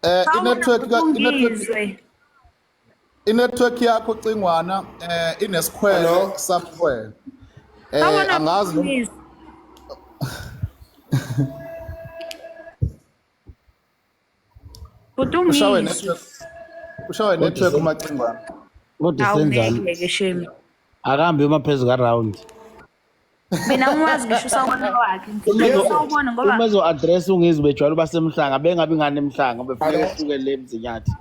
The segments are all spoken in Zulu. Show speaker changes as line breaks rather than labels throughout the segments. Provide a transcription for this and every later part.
Sawubona
Inetwork
Mthungizwe.
inetwork yakho cingwana inesikhwele
Hello.
software.
Sawubona
Angazi noma
Mthungizwe.
ushawe
Mthungizwe.
network ushawe network umacingwana.
Kodwa
Hawu
senzani?
ngeke shemi.
Akahambe emaphezulu ka-round.
Mina ngiwazi ngisho usawubona wakhe. Sawubona ngoba
Uma ezo-address ungizwe bejwayele basemhlanga bengabi ngane emhlanga befuneka ehlukele le Mzinyathi.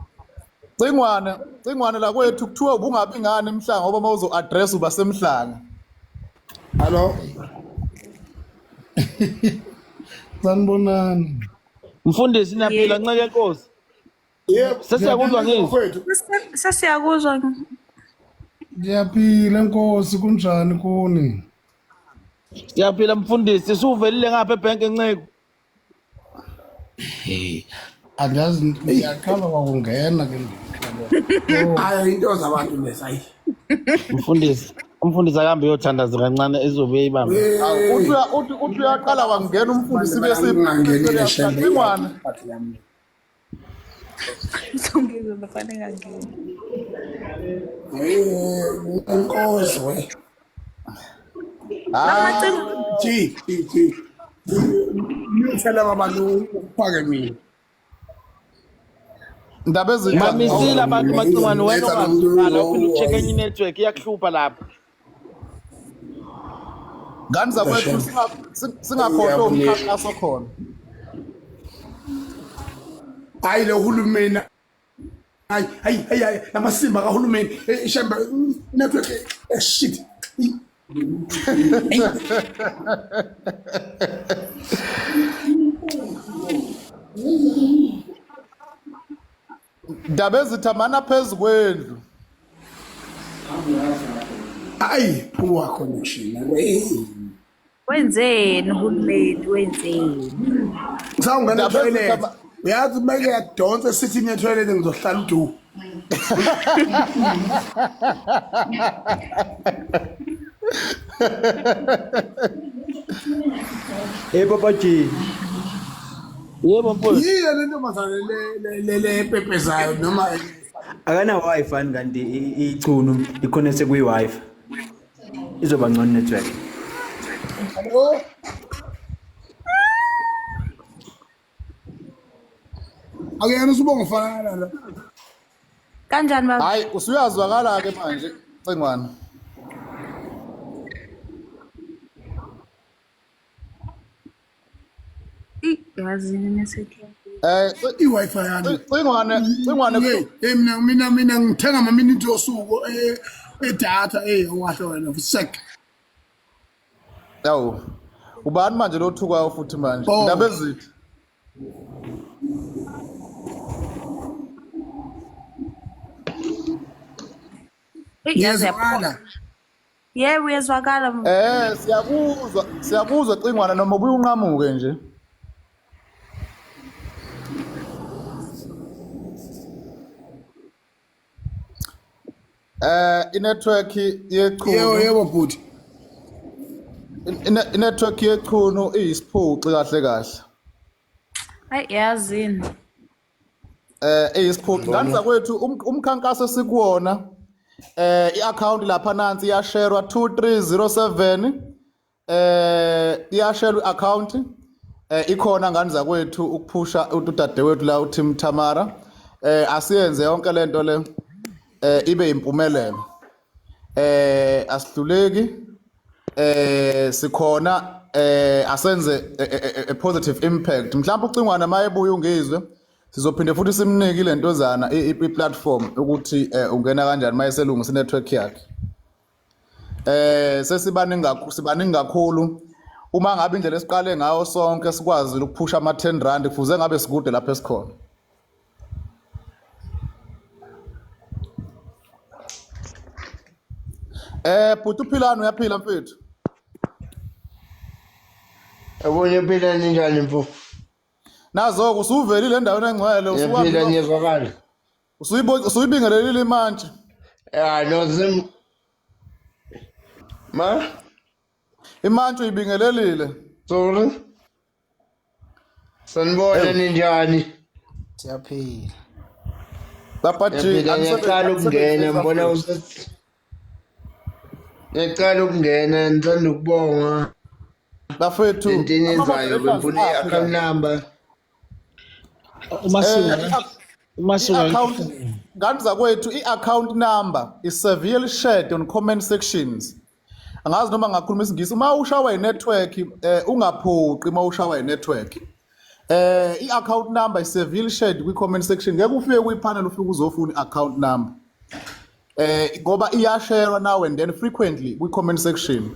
Cingwane la kwethu kuthiwa ubungabi ngane emhlanga ngoba mawuzo address uba semhlanga.
Hello.
Sanibonani.
Mfundisi niyaphila nceke Nkosi.
Yebo.
Sesiyakuzwa ngizwe.
sesiyakuzwa
Ngiyaphila Nkosi kunjani kuni?
Siyaphila mfundisi suvelile ngapha ebhenki Nceko.
Angazi ngiyaqala wakungena ke
Hayi into zabantu lesayi.
Umfundisi akahambe yothandaza kancane ezobe eyibamba.
Uthi uyaqala wangena umfundisi bese
Ngangenile shembe.
Cingwane.
Mthungizwe bafanele ngangeni.
Inkosi we. Thi. Ngithela abantu uphake mina.
Indaba ezinhle.
Bamisile abantu macingwane wena ongaqala uphinde ucheck enye network iyakuhlupha lapha.
Ngani zakwethu singakhohlwa umkhankaso khona.
Hayi lo hulumeni. Hayi lamasimba kahulumeni ishembe network shit.
Indaba ezithamana phezulu kwendlu.
Hayi phuwa connection.
Wenzeni uhulumeni wenzeni?
Sawungena etoilet. Uyazi meke yadonsa sitting etoilet ngizohlala udu.
Hey Papa G,
Yebo mfundisi.
Yile lento mazane le pepezayo noma
akana Wi-Fi kanti icuno ikhonekte kwi-Wi-Fi. Izoba ngcono network.
akuyena usubonga ufana la.
Kanjani baba?
Hayi usuyazwakala ke manje Cingwane.
Yazi nesethi.
I-Wi-Fi yami.
Cingwane
Mina ngithenga ama-minute osuku edatha wahle wena sek.
yawo. Ubani manje lo thukayo futhi manje?
Oh.
Indaba ezithi.
Ngiyazwakala.
Yebo uyezwakala.
Siyakuzwa Cingwane noma ubuye unqamuke nje. Inetwork yechunu.
Yebo bhuti.
Inetwork yechunu iyisiphuci kahle kahle.
Hayi yazini.
Eyisiphuci ngani kwethu umkhankaso esikuwona i-account lapha nansi iyasharwa 2307 iyasharwa i-account ikhona ngani zakwethu ukuphusha udadewethu la uTim Tamara asiyenze yonke lento le ibe impumelelo asidluleki sikhona asenze a positive impact mhlawumbe ucingwane mayebuya ungizwe sizophinde futhi simnike lentozana i-platform ukuthi ungena kanjani mayeselungisa network yakhe sibaningi kakhulu uma ngabe indlela esiqale ngayo sonke sikwazi ukuphusha ama-10 rand kufuze ngabe sikude lapha esikhona bhuti uphilani uyaphila mfethu
Abonye phela ninjani mfo?
nazo usuvelile endaweni engcwele
Usuphila ngiyezwakala.
usuyibingelelile imantshi
No sim. Ma?
imantshi uyibingelelile
Sorry. Sanibona ninjani?
Siyaphila.
Papa G,
ngiyaqala ukungena ngibona ukuthi ngiyaqala ukungena ngithanda ukubonga
bafethu
entini enzayo bengifuna i-account number
i-account ngani zakwethu i-account number is severely shared on comment sections. Angazi noma ngakhuluma isingisi uma ushawa i-network ungaphoqi uma ushawa i-network. I-account number is severely shared kwi-comment section. Ngeke ufike kwi-panel ufike uzofuna i-account number. Ngoba iyasharewa now and then frequently kwi-comment section.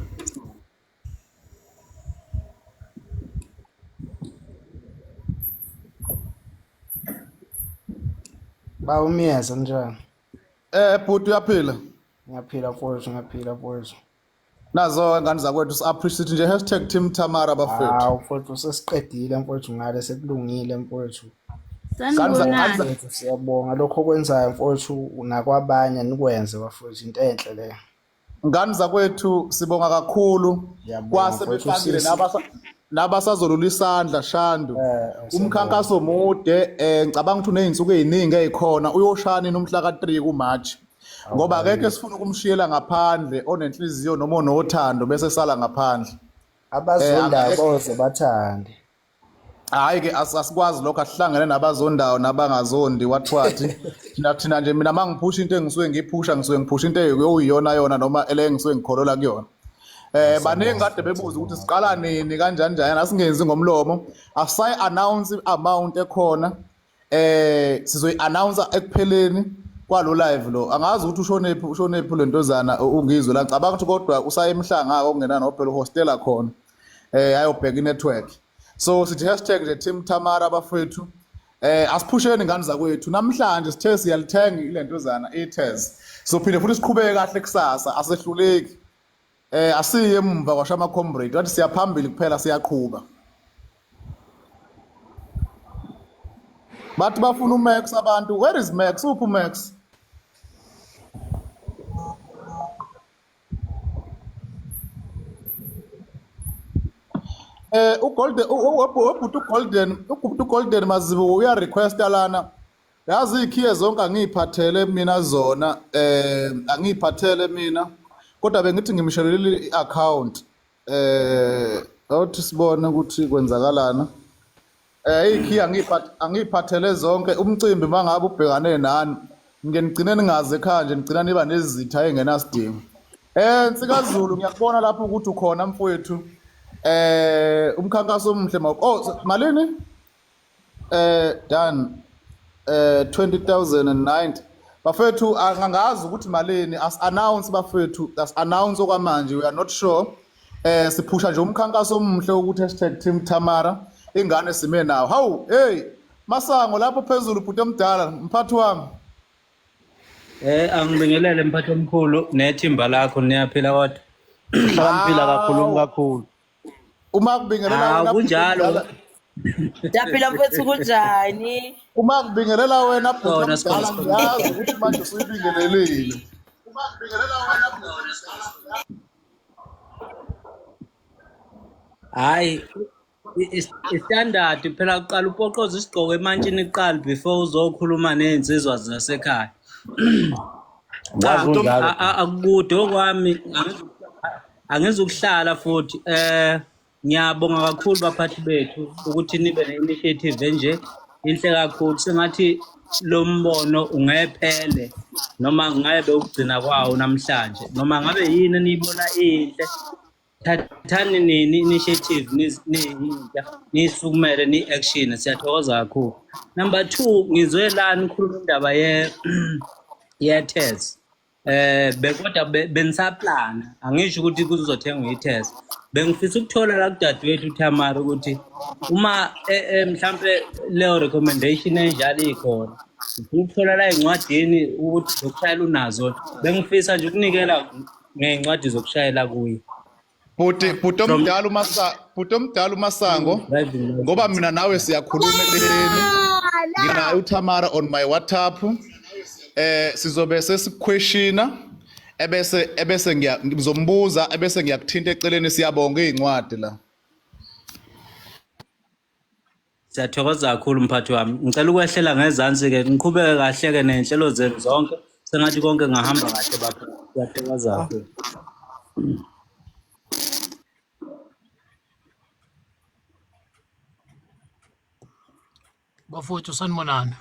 Ba umyeza njani?
Bhuti uyaphila?
Ngiyaphila mfowethu.
Nazo ngani zakwethu si-appreciate nje #Team Tamara bafethu.
Hawu mfowethu sesiqedile mfowethu ngale sekulungile mfowethu.
Sanibonani.
Siyabonga lokho okwenzayo mfowethu nakwabanye nikwenze bafowethu into enhle leyo.
Ngani zakwethu sibonga kakhulu kwase befakile nabasazolula isandla Shandu. Umkhankaso mude ngicabanga ukuthi uney'nsuku ey'ningi ey'khona uyoshani nomhla ka-3 kuMarch. Ngoba akekho sifuna ukumshiyela ngaphandle onenhliziyo noma onothando bese sala ngaphandle.
Abazondayo boze bathande.
Hayi ke asikwazi lokho asihlangene nabazondayo nabangazondi wathi thina nje mina mangiphusha into engisuke ngiphusha into eyiyona yona noma ele ngisuke ngikholola kuyona. Baningi kade bebuza ukuthi siqala nini kanjani njani asingenzi ngomlomo asayi announce amount ekhona sizoyi announce ekupheleni kwalo live lo angazi ukuthi ushonephi lentozana ungizwe la ngicabanga ukuthi kodwa usaye emhlanga okungena nophela hostela khona ayobheka inetwork. So sithi #nje Team Tamara bafethu asiphusheni ngani zakwethu namhlanje sithe siyalithenga ilentozana iTez so phinde futhi siqhubeke kahle kusasa asehluleki asiye emva kwashama comrade wathi siyaphambili kuphela siyaqhubha bathi bafuna uMax abantu. Where is Max? Uphi uMax? uGolden Mazibu uya request lana yazi ikhiye zonke angiphathele mina zona angiphathele mina kodwa bengithi ngimshelelile i-account awuthi sibone ukuthi kwenzakalana ikhiye angiphathele zonke umcimbi mangabe ubhekane nani ngigcine ningaze ekhaya nje ngigcina niba nezitha engenasidingo Nsikazulu ngiyakubona lapho ukuthi ukhona mfowethu umkhankaso omhle malini done 20,090 bafethu angazi ukuthi malini as announce bafethu as announce okwamanje we are not sure siphusha nje umkhankaso omhle ukuthi #Team Tamara ingane sime nawo hawu hey Masango lapho phezulu bhuti omdala mphathi wami
angibingelele mphathi omkhulu nethimba lakho niyaphila kodwa
Hlala kakhulu
uma kubingelela wena
kunjalo
Daphila mfethu kunjani?
uma kubingelela wena bhuti omdala ngiyazi ukuthi manje usuyibingelelile uma kubingelela wena
hayi istandard phela uqala upoqoza isigqoko emantshini kuqala before uzokhuluma nezinsizwa zasekhaya akukude okwami angizukuhlala futhi ngiyabonga kakhulu baphathi bethu ukuthi nibe ne-initiative enje inhle kakhulu sengathi lo mbono ungephele noma ngebe ukugcina kwawo namhlanje noma ngabe yini niyibona inhle thathani nini initiative nisukumele ni-action siyathokoza kakhulu. Number 2 ngizwe lana ukhuluma indaba ye-test bekodwa benisaplana angisho ukuthi kuzothengwa i-test bengifisa ukuthola la kudadewethu uThamara ukuthi uma mhlambe leyo recommendation enjalo ikhona ngifuna ukuthola la encwadini ukuthi zokushayela unazo bengifisa nje ukunikela ngeincwadi zokushayela kuye
bhuti omdala uMasango ngoba mina nawe siyakhuluma eceleni nginayo uThamara on my WhatsApp sizobe sesiquestiona ebese ngizombuza ebese ngiyakuthinta eceleni siyabonga incwadi la
Siyathokoza kakhulu mphathi wami. Ngicela ukwehlela ngezansi ke ngiqhubeke kahle ke nenhlelo zenu zonke. Sengathi konke ngahamba kahle bapha. Siyathokoza kakhulu.
Bafowethu sanibonani.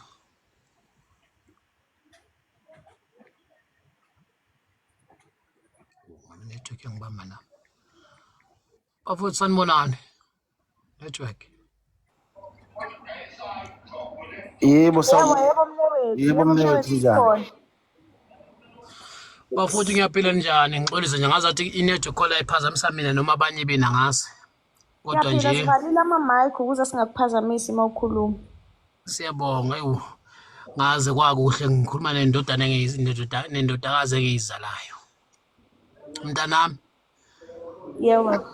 Network yangibamba la. Bafowethu sanibonani. Network.
Yebo
Yebo
mnewethu njani?
Bafowethu ngiyaphila njani? Ngixolise nje ngazathi inetwork call ayiphazamisa mina noma abanye bena ngase. Kodwa nje
sivalile ama-mic ukuze singakuphazamisi uma ukhuluma.
Siyabonga ngaze kwakuhle ngikhuluma nendodakazi engiyizalayo. Mntanami.
Yebo.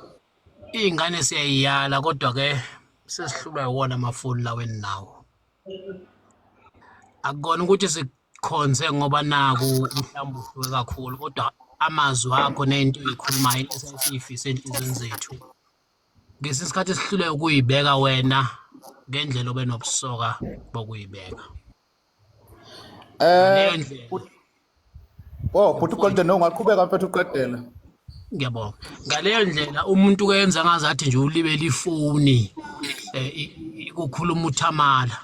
Iy'ngane siyayiyala kodwa ke sesihlulwa iwona amafoni laweni nawo. Akukona ukuthi sikhonze ngoba naku mhlawumbe uhluke kakhulu kodwa amazwi akho nento eyikhulumayo esiyifisa enhlizweni zethu. Ngesinye isikhathi sihlule ukuyibeka wena ngendlela obenobusoka bokuyibeka.
Bhuti uGolden ungaqhubeka mfethu uqedela.
Ngiyabonga. Ngaleyo ndlela umuntu kuyenza ngazathi nje ulibele ifoni ukukhuluma uThamala.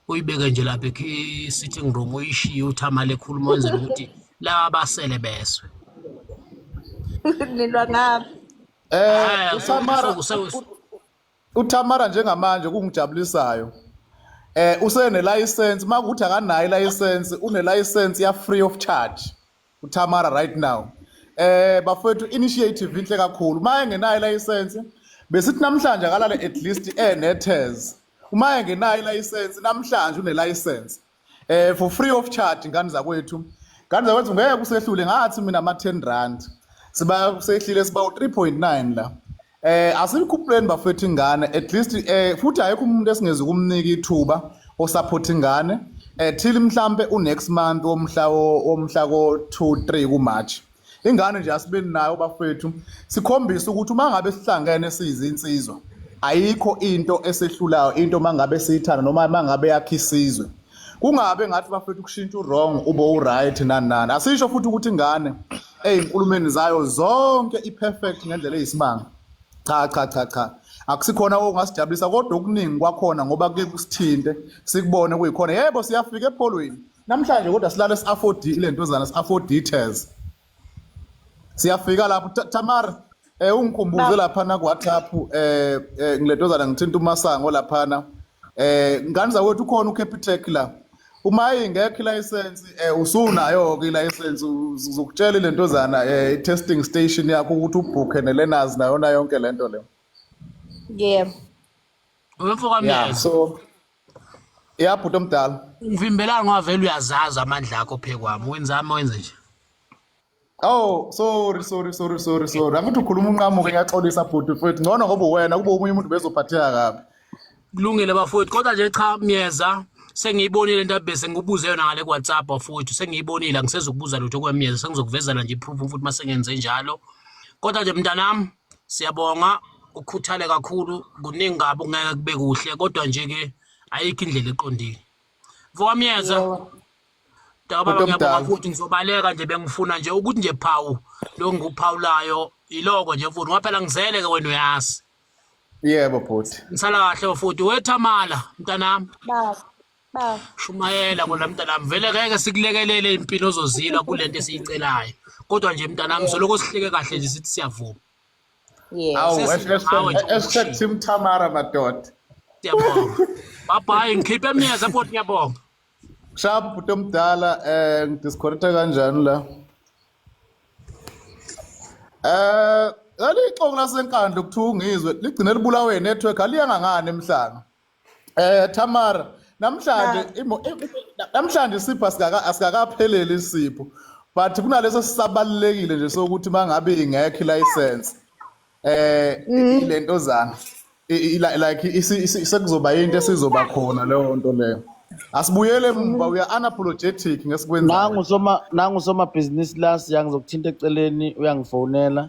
Uyibeke nje lapha e-sitting room uyishiye uThamala ekhuluma wenzela ukuthi laba basele beswe.
Nilwa ngapi?
uThamara njengamanje kungijabulisayo. Usene-license makuthi akanayo i-license une-license ya free of charge uThamara right now. Bafowethu initiative inhle kakhulu. Uma engenayo i-license besithi namhlanje akalale at least enethers. Uma engenayo i-license namhlanje une-license for free of charge ngani zakwethu. Ngani zakwethu ngeke kusehlule ngathi mina ama-R10 siba sehlile siba u3.9 la. Asikhuphuleni bafethu ingane at least futhi ayikho umuntu esingeze kumnika ithuba osupport ingane till mhlambe next month womhla ko-2-3 kuMarch. Ingane nje asibeni nayo bafethu sikhombisa ukuthi uma ngabe sihlangene siyizinsizwa ayikho into esehlulayo into mangabe siyithanda noma mangabe yakhe isizwe. Kungabe ngathi bafethu kushintsha wrong ube right nani. Asisho futhi ukuthi ingane eyinkulumeni zayo zonke i-perfect ngendlela eyisimanga. Cha. Akusikhona ongasijabulisa kodwa okuningi kwakhona ngoba kuke kusithinte sikubone kuyikhona. Yebo siyafika epholweni. Namhlanje kodwa silale si-afford ilentozana si-afford details. Siyafika lapho Tamara ungikhumbuze laphana ku-WhatsApp ngiletozana ngithinta uMasango laphana. Ngani zawethu ukhona uCapitec la. Uma ingekho i-license usunayo ke i-license uzokutshela lentozana i-testing station yakho ukuthi ubhukhe ne-learners nayona yonke lento le.
Yebo.
Wemfoka
so bhuti omdala.
Ngivimbelana ngoba vele uyazazi amandla akho phekwami wenzama wenze nje.
Oh sorry. Angithi ukhuluma unqamuke ngiyaxolisa bhuti mfethu ngcono ngoba wena kube omunye umuntu bezophatheka kabi.
Kulungile bafowethu kodwa nje cha Myeza sengiyibonile into bese ngikubuze yona ngale ku-WhatsApp bafowethu sengiyibonile angisezokubuza lutho kweMyeza sengizokuvezela nje iproof futhi masengenze njalo. Kodwa nje mntanami siyabonga ukhuthale kakhulu kuningi ngabe ungeke kube kuhle kodwa nje ke ayikho indlela eqondile. Mfoka Myeza Baba ngiyabonga futhi ngizobaleka nje bengifuna nje ukuthi nje phawu lo ngikuphawulayo iloko nje futhi ngaphela ngizele ke wena uyazi.
Yebo bhuti.
Ngisala kahle futhi wethamala mntanami.
Baba.
Shumayela kona mntanami vele ngeke sikulekelele impilo ozozila kulento esiyicelayo. Kodwa nje mntanami soloko sihleke kahle nje sithi siyavuma.
Hashtag Team Tamara madoda.
Siyabonga. Bye ngikhiphe Myeza futhi ngiyabonga.
Shap bhuti omdala ngidisconnecta kanjani la? Alixongo lasenkandla kuthiwa ungizwe ligcine libulawe network aliyanga ngane emhlanga. Tamara namhlanje isipho asikakapheleli isipho but kunaleso sisabalekile nje sokuthi mangabe ingekho license ilentozana like sekuzoba into esizoba khona leyo nto leyo. Asibuyele mba uya unapologetic ngesikwenzayo.
Nangu soma business last ngizokuthinta eceleni uyangifonela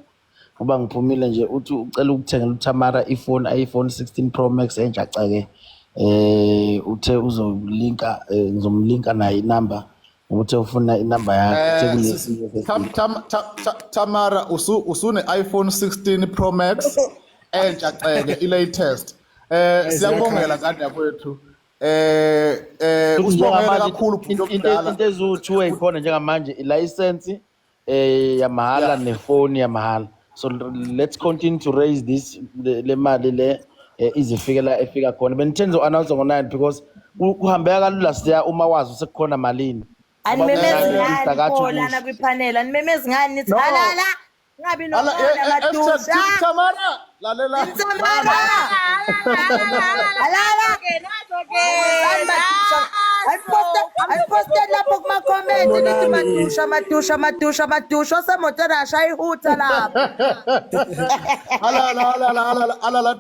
ngoba ngiphumile nje uthi ucela ukuthengela uThamara iPhone 16 Pro Max entsha cake uthe uzolinka ngizomlinka naye inamba ukuthi ufuna inamba yakhe
Tamara usune iPhone 16 Pro Max entsha ceke i-latest. Siyabongela kade yakwethu. Usibongela kakhulu
into ezu-2 eyikhona njengamanje i-license yamahhala nefoni yamahhala. So let's continue to raise this le mali le izifikela efika khona. Benithe ngizo-announce ngo-9 because kuhambeka kalula siya uma wazi usekukhona malini.
Animemezi ngani khona kwiphanela animemezi ngani nithi halala ngabi nokhona matusha
Tamara lalela
Tamara halala ke nazo ke I posted lapho kuma comment nithi matusha semotera ashayihutha lapho
alala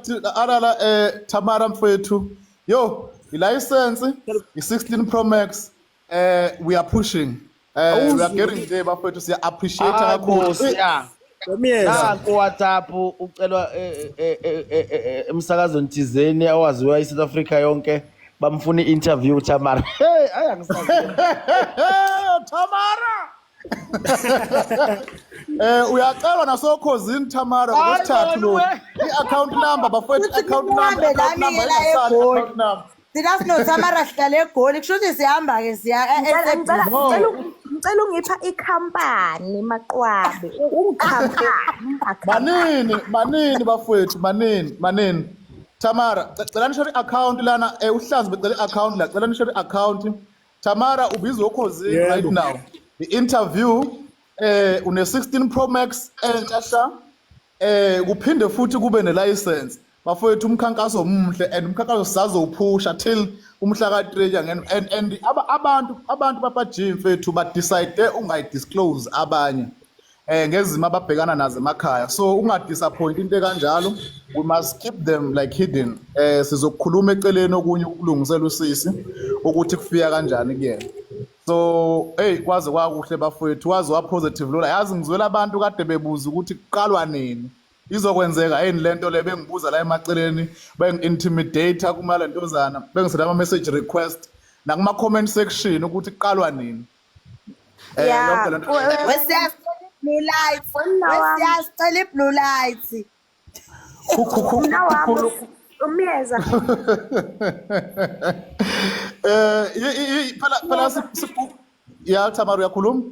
Tamara mfethu yo i-license i-16 Pro Max we are pushing we are getting there bafethu siya appreciate kakhulu
nanku WhatsApp ucelwa emsakazweni thizeni awaziwa eSouth Africa yonke bamfuna i-interview Tamara hey ayangisazi
Tamara uyacelwa nasokhosini Tamara ngokusithathu lo i-account number bafethu account number
Thina sino Tamara sihlale eGoli kusho ukuthi sihamba ke siya
ngicela ungipha ikhampani maqwabe
manini bafethu manini Tamara cela nisho i-account lana uhlazi becela i-account la cela nisho i-account Tamara ubizwa ukhosini right now i-interview une 16 Pro Max entsha kuphinde futhi kube ne-license bafowethu umkhankaso omuhle and umkhankaso sizowuphusha till umhla ka3 and abantu babajim mfethu ba decide ungayidisclose abanye ngezimo ababhekana nazo emakhaya so ungadisappoint into kanjalo we must keep them like hidden sizokukhuluma eceleni okunye ukulungisela usisi ukuthi kufika kanjani kuyena so kwaze kwakuhle bafowethu wazi wa positive lola yazi ngizwela abantu kade bebuza ukuthi kuqalwa nini izokwenzeka yini lento le bengibuza la emaceleni bengi-intimidate kuma lentozana bengisela ama-message request nakuma comment section ukuthi kuqalwa nini
blue lights wesiyasicela blue lights
umyeza
phela ya Tamara uyakhuluma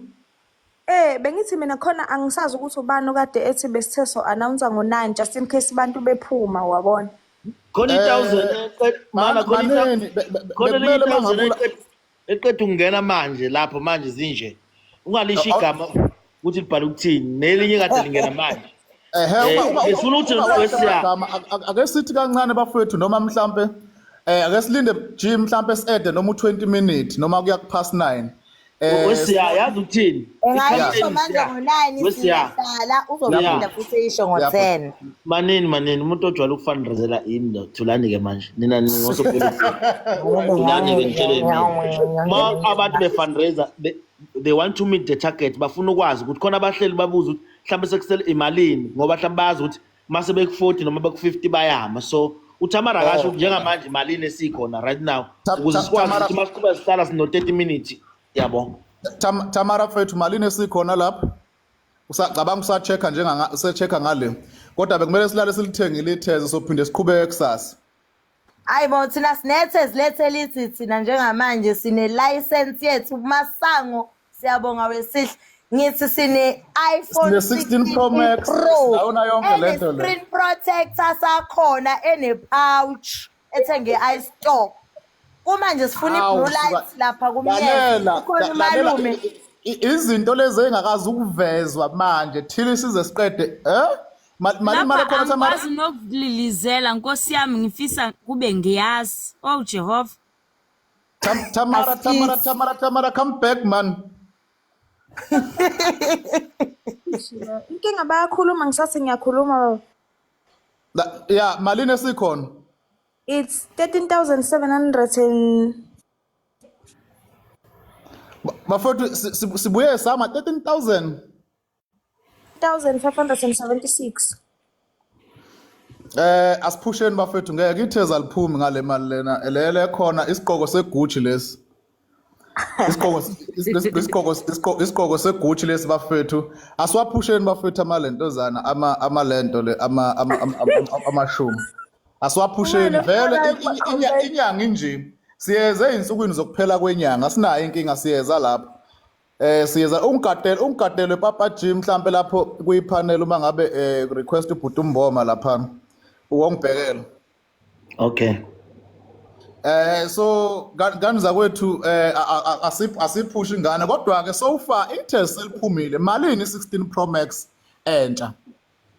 bengithi mina khona angisazi ukuthi ubani kade ethi besithe so announce ngo9 just in case abantu bephuma wabona
khona 1000 mana khona eqedwe ukungena manje lapho manje zinje ungalisho igama ukuthi libhala ukuthini nelinye kade lingena manje ngifuna ukuthi wesiya
ake sithi kancane bafowethu noma mhlambe ake silinde gym mhlambe siede noma u20 minutes noma kuya past 9
wesiya yazi ukuthini
ngayisho manje ngo9 siyahlala uzophinda futhi isho ngo10
manini umuntu ojwayele ukufundraisela ini thulani ke manje nina ngosopolitiki thulani ke ngitshele ma abantu befundraiser they want to meet the target bafuna ukwazi ukuthi khona abahleli babuza ukuthi mhlawumbe sekusele imalini ngoba mhlawumbe bazi ukuthi mase beku40 noma beku50 bayama so uTamara kasho njengamanje imalini esikhona right now ukuze sikwazi ukuthi masiqhubeka sihlala sino 30 minutes yabo
Tamara mfethu malini esikhona lapha usacabanga usachecka usechecka ngale kodwa bekumele silale silithengile itheze sophinde siqhubeke kusasa
ayibo thina sinethezi lethe lithi thina njengamanje sine license yethu kumasango siyabonga wesihle ngithi sine iPhone
16 Pro Max awuna yonke lento le
screen protector sakhona ene pouch ethenge iStore kumanje sifuna iblue lights lapha kumyela khona malume
izinto lezi engakazi ukuvezwa manje thili size siqede mali khona Tamara
ngazi nokulilizela Nkosi yami ngifisa kube ngiyazi oh Jehova
Tamara come back man
inkinga bayakhuluma ngisathi ngiyakhuluma
yeah malini esikhona
it's 13,700
bafowethu sibuye sama 13,576 Asiphusheni bafethu ngeke itheza liphumi ngale mali lena lele khona isiqoko segucci lesi. Isiqoko segucci lesi bafethu. Asiwaphusheni bafethu amalentozana amalento le amashumi. Asiwaphusheni vele inyanga inje. Siyeze einsukwini zokuphela kwenyanga sinayo inkinga siyeza lapha. Siyeza ungadele Papa Jim mhlambe lapho kuyipanel uma ngabe request ubhuti umboma lapha. Uwongibhekela.
Okay.
So ganza kwethu asiphushi ingane kodwa ke so far itest seliphumile malini 16 Pro Max entsha.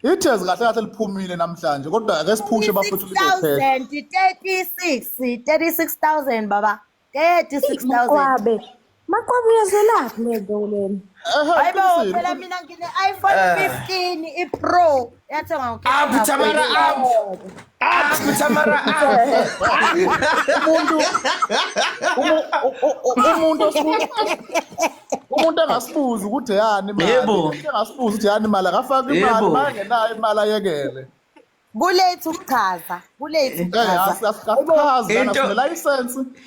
Itest kahle kahle liphumile namhlanje kodwa ake siphushe bafethu lizophela.
36,000 baba. 36,000.
Maqwabe uyazelaphi lento lena?
Hayibo phela mina ngine iPhone 15 iPro yathengwa
Up Tamara up Tamara
umuntu angasibuza ukuthi yani imali. Angasibuza ukuthi yani imali akafaka imali bangenayo imali ayekele.
Kulethu ukuchaza.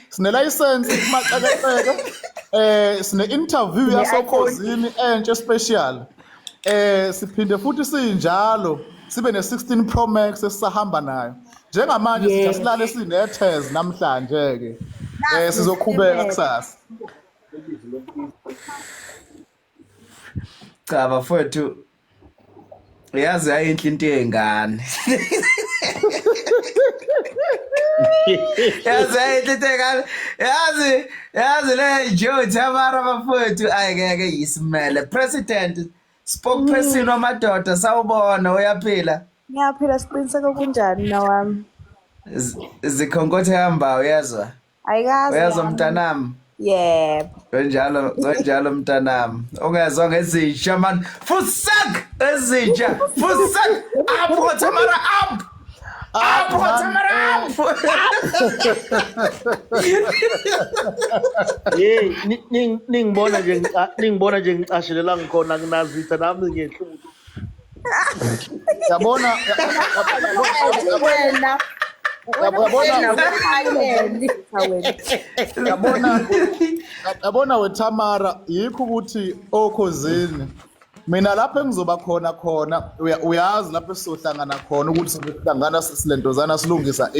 Sine license kumaqekeke sine interview yasokhosini entshe special siphinde futhi sinjalo sibe ne16 Pro Max esihamba nayo njengamanje sijasilale sinethez namhlanje ke sizoqhubeka kusasa.
Cha bafowethu yazi ayinhle into yengane. Yazi le Joe Tamara bafowethu ayeke yisimele president spokesperson wamadoda sawubona uyaphila.
Ngiyaphila siqiniseke kunjani nawami?
Zikhonkothe hamba uyazwa?
Ayikazi.
Uyazwa mntanami?
Yebo.
Konjalo mntanami. Ungezwa ngezisha man. Fusak ezisha. Fusak up Tamara up.
Hey, ningibona nje ngicashelela ngikhona kunazitha nami ngehluthu.
Yabona yabona weTamara yikho ukuthi okhozini mina lapho engizoba khona uyazi lapho sizohlangana khona ukuthi sihlangana silentozana silungisa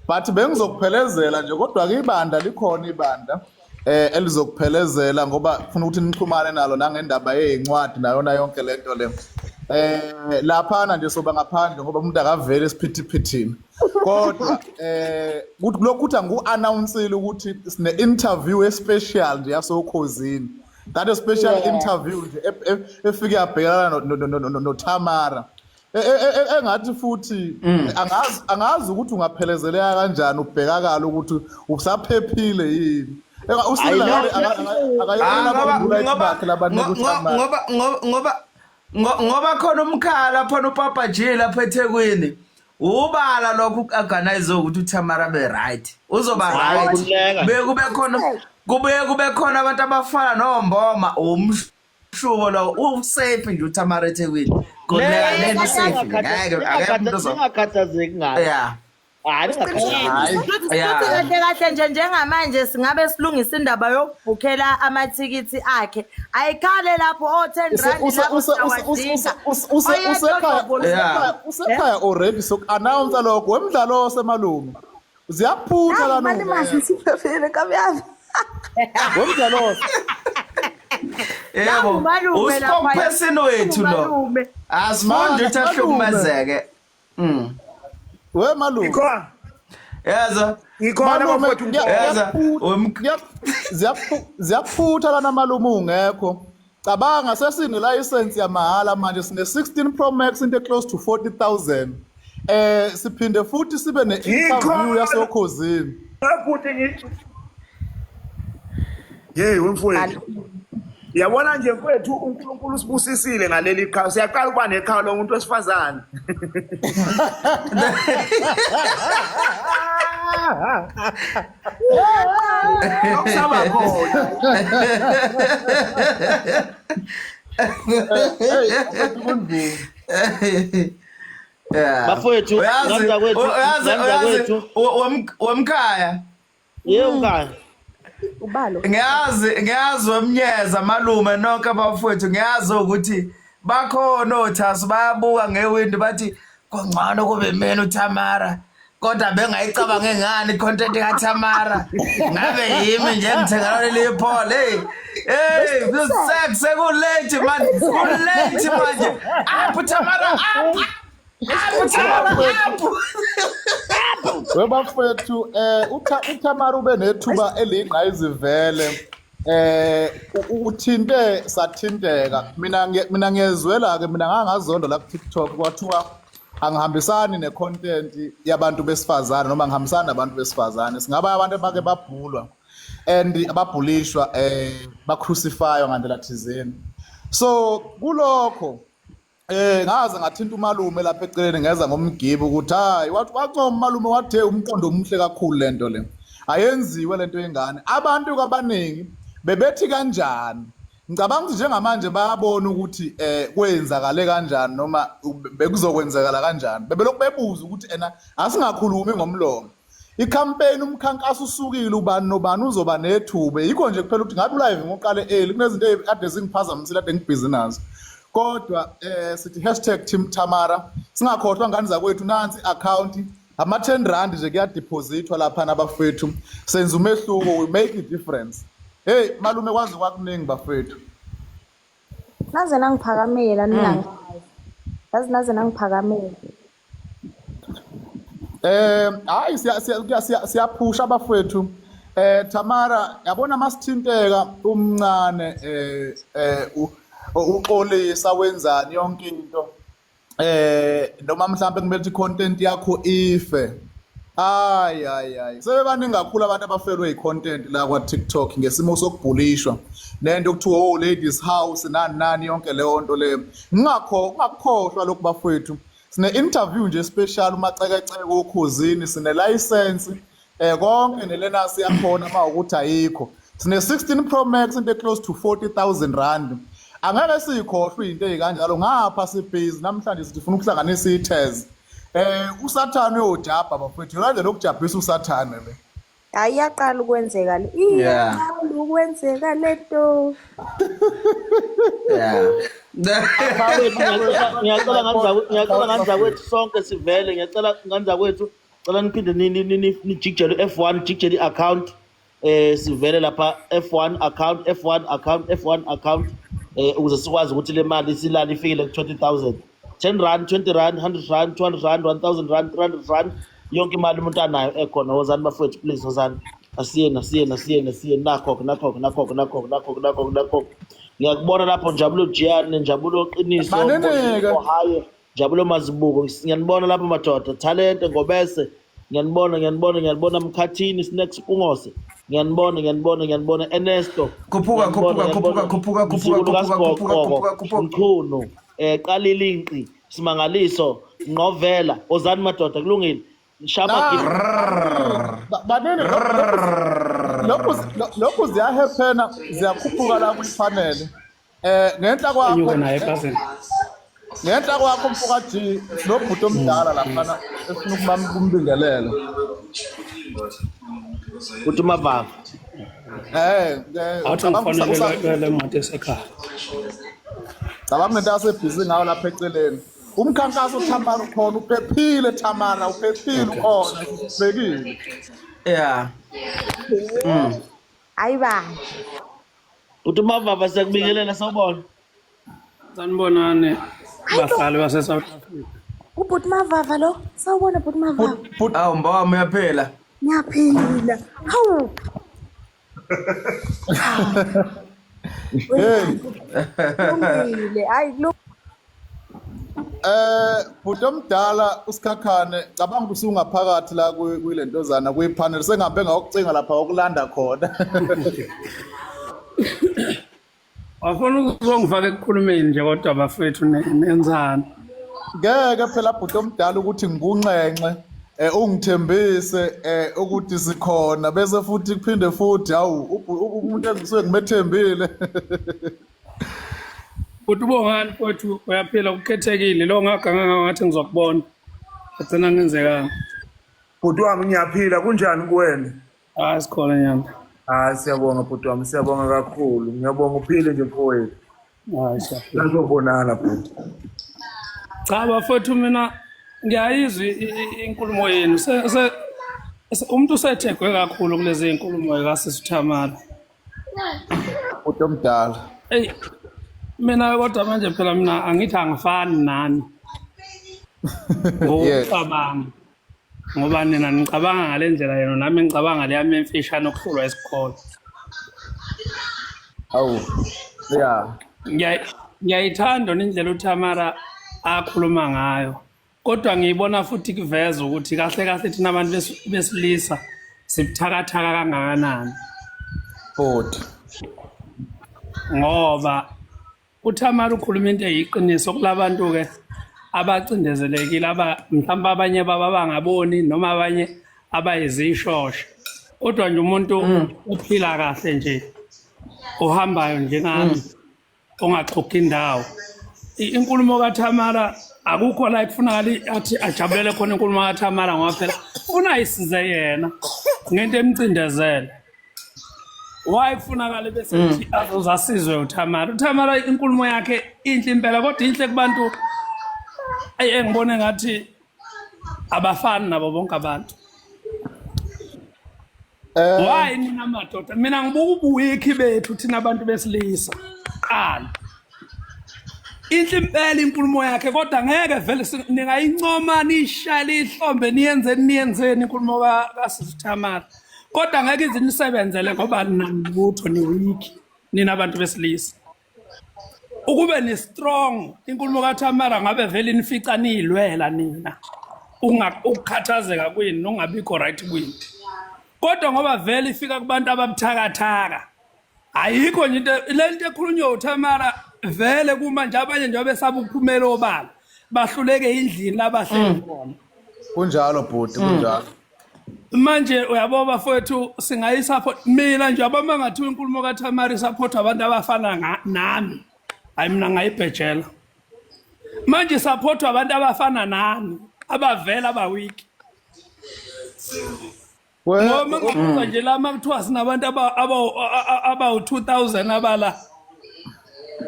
but bengizokuphelezela nje kodwa ke ibanda likhona ibanda elizokuphelezela ngoba ufuna ukuthi nixhumane nalo nangendaba yezincwadi nayona yonke lento le laphana nje soba ngaphandle ngoba umuntu akavele esiphithini kodwa ukuthi lokuthi angu-announcele ukuthi sine interview especial nje yasokhosini. That a special interview nje efike yabhekelana noTamara engathi futhi angazi ukuthi ungaphelezela kanjani ubhekakala ukuthi usaphephile yini usilale akayona bakhe labantu
ngoba khona umkhala phana uPapa J lapha eThekwini ubala lokho uorganize ukuthi uTamara be right uzoba right kube khona abantu abafana noMboma umshubo lo usafe nje uTamara eThekwini kodwa safe
ngakhathazeki ngayo.
Kahle nje njengamanje singabe silungisa indaba yokubhukhela amathikithi akhe ayikhale lapho o10 rand
usekhaya already soku-announce lokho wemidlalo osemalume ziyaphutha la wemidlalo
yebo uspokesperson wethu lo asifundi ukuthi ahlukumezeke
we malume
yaza
ikhona bafowethu
ziyaphutha lana malume ungekho cabanga sesine license yamahala manje sine 16 Pro Max into close to 40,000 siphinde futhi sibe ne-interview yasokhosini
wemfowethu yabona nje mfowethu uNkulunkulu usibusisile ngaleli khaya siyaqala ukuba nekhaya lomuntu wesifazane. Okusaba khona
Yeah.
Bafowethu, nganda kwethu.
Wamkhaya.
Yebo mkhaya.
Ubalo.
Ngiyazi wemnyeza malume nonke abafowethu ngiyazi ukuthi bakhona oThasu bayabuka ngewindi bathi kongcono kube mina uTamara kodwa bengayicabange ngani content kaTamara ngabe yimi nje ngithengana leli Paul hey sex sekulate man kulate manje apho Tamara apho
Webafethu uTamara ube nethuba elingqayizivele uthinte sathinteka mina ngiyezwela ke mina ngangazonda la ku TikTok kwathiwa angihambisani necontent yabantu besifazane noma ngihambisana nabantu besifazane singaba abantu abake babhulwa and ababhulishwa bacrucifywa ngandlela thizeni so kulokho ngaze ngathinta umalume lapha eceleni ngeza ngomgibi ukuthi hayi wathi umalume wathe umqondo omuhle kakhulu lento le ayenziwe lento yengane abantu kabaningi bebethi kanjani ngicabanga ukuthi njengamanje bayabona ukuthi kwenzakale kanjani noma bekuzokwenzakala kanjani bebelokhu bebuza ukuthi ena asingakhulumi ngomlomo icampaign umkhankaso usukile ubani nobani uzoba nethuba yikho nje kuphela ukuthi ngabe live ngoqale early kunezinto ekade zingiphazamisile kade ngibhizi nazo kodwa sithi #Team Tamara singakhohlwa ngani zakwethu nansi account ama 10 rand nje kuyadepositwa lapha nabafethu senza umehluko we make a difference hey malume kwazi kwakuningi bafethu
naze nangiphakamela ninangazi naze nangiphakamela
hayi siyaphusha abafethu Tamara yabona masithinteka umncane uxolisa wenzani yonke into noma mhlambe kumele ukuthi content yakho ife ay sebebaningi kakhulu abantu abafelwe icontent la kwa TikTok ngesimo sokubhulishwa nento okuthiwa oh ladies house nani yonke leyo nto leyo ngakhohlwa lokhu bafethu sine interview nje special umacekeceke ukhuzini sine license konke nelena siyakhona mawukuthi ayikho sine 16 Pro Max into close to 40,000 rand angeke sikhohlwe into ezikanjalo ngapha sibhizi namhlanje sithi ufuna ukuhlanganisa iTez usathane uyojabha bafethu kanje lokujabhisa usathane le
hayi yaqala ukwenzeka le iyaqala ukwenzeka lento
ngiyacela ngani kwethu sonke sivele ngiyacela ngani kwethu cela niphinde nijikjele F1 jikjele account sivele lapha F1 account ukuze sikwazi ukuthi le mali silala ifikile ku 20,000 10 rand 20 rand 100 rand 200 rand 1,000 rand 300 rand yonke imali umuntu anayo ekhona wozani bafethu please wozani asiye nakho ngiyakubona lapho Njabulo Jiani Njabulo Qiniso haye Njabulo Mazibuko ngiyanibona lapho madoda talent ngobese ngiyanibona Mkhathini Snacks Pungose ngiyanibona Ernesto
khuphuka
Mkhunu Qalilinqi Simangaliso Nqovela ozani madoda kulungile shapa
banene lokho ziyahephena ziyakhuphuka la kufanele ngenhla kwakho mfuka G nobhuti omdala lapha esifuna ukubamba kumbingelela
uthi mavava
athi ngifanele le moto esekhaya
cabanga into asebhizi ngayo lapha eceleni umkhankaso Tamara ukhona uphephile Tamara uphephile ukhona sibekile
ayiba
uthi mavava siyakubingelela sawubona
sanibonane bahlali base South Africa
ubhuti Mavava lo sawubona bhuti Mavava
awu mbawa uyaphela
ngiyaphila hawu hayi lo
bhuti omdala usikhakhane cabanga ukuthi usungaphakathi la kulentozana kuyipanel sengabe ngayokucinga lapha okulanda khona
afuna ukuzongifaka ekukhulumeni nje kodwa bafethu nenzani
ngeke phela bhuti omdala ukuthi ngikunxenxe ungithembise ukuthi sikhona bese futhi kuphinde futhi hawu umuntu engisuke ngimethembile
uthi ubongani mfowethu uyaphila ukukhethekile lo ngaganga ngathi ngizokubona
Agcina ngenzekanga.
Bhuti wami ngiyaphila kunjani kuwena?
Hayi sikhona nyanda.
Hayi siyabonga bhuti wami siyabonga kakhulu. Ngiyabonga uphile nje mfowethu.
Hayi siyaphila.
Lazobonana bhuti.
Cha bafowethu mina ngiyayizwa inkulumo yenu. Umuntu usethegwe kakhulu kulezi inkulumo kaSisithamara.
Bhuti omdala.
Hey mina kodwa manje phela mina angithi angifani nani. Ngokucabanga. Ngoba nina ngicabanga ngalendlela yena nami ngicabanga le yami emfishane okuhlulwa isikole.
Awu. Yeah.
Ngiyayithanda indlela uThamara akhuluma ngayo. Kodwa ngiyibona futhi kuveza ukuthi kahle kahle thina abantu besilisa sibuthakathaka kangakanani.
Bhuti.
Ngoba uThamara ukhuluma into eyiqiniso kulabantu ke abacindezelekile mhlawumbe abanye baba bangaboni noma abanye abayizishosha. Kodwa nje umuntu uphila kahle nje uhambayo njengami ongaxoki indawo. Inkulumo kaThamara akukho la kufunakala athi ajabulele khona inkulumo kaThamara ngoba phela ufuna isize yena ngento emcindezele. Why kufunakala bese azosizwe uThamara. uThamara inkulumo yakhe inhle impela kodwa inhle kubantu engibone ngathi abafani nabo bonke abantu. Why nina madoda mina ngibuka ubuwiki bethu thina abantu besilisa. Qala. Inhle impela inkulumo yakhe kodwa ngeke vele ningayincoma nishayile ihlombe niyenzeni inkulumo kaSisithamara. Kodwa ngeke izinto isebenzele ngoba ninalutho niwiki nina abantu besilisa. Ukube ni strong inkulumo kaThamara ngabe vele inifica nilwela nina. Ukukhathazeka kwini nongabikho right kwini. Kodwa ngoba vele ifika kubantu ababuthakathaka. Ayikho nje lento ekhulunywa uThamara vele kuma nje abanye nje besaba ukuphumela obala. Bahluleke indlini labahleli khona.
Kunjalo bhuti kunjalo.
Manje uyabo bafowethu singayisupport mina nje abama ngathi inkulumo kaThamara support abantu abafana nami. Hayi mina ngayibhejela. Manje support abantu abafana nami abavela abawiki. Ngoba ngakuba nje lama kuthiwa sinabantu aba 2000 abala.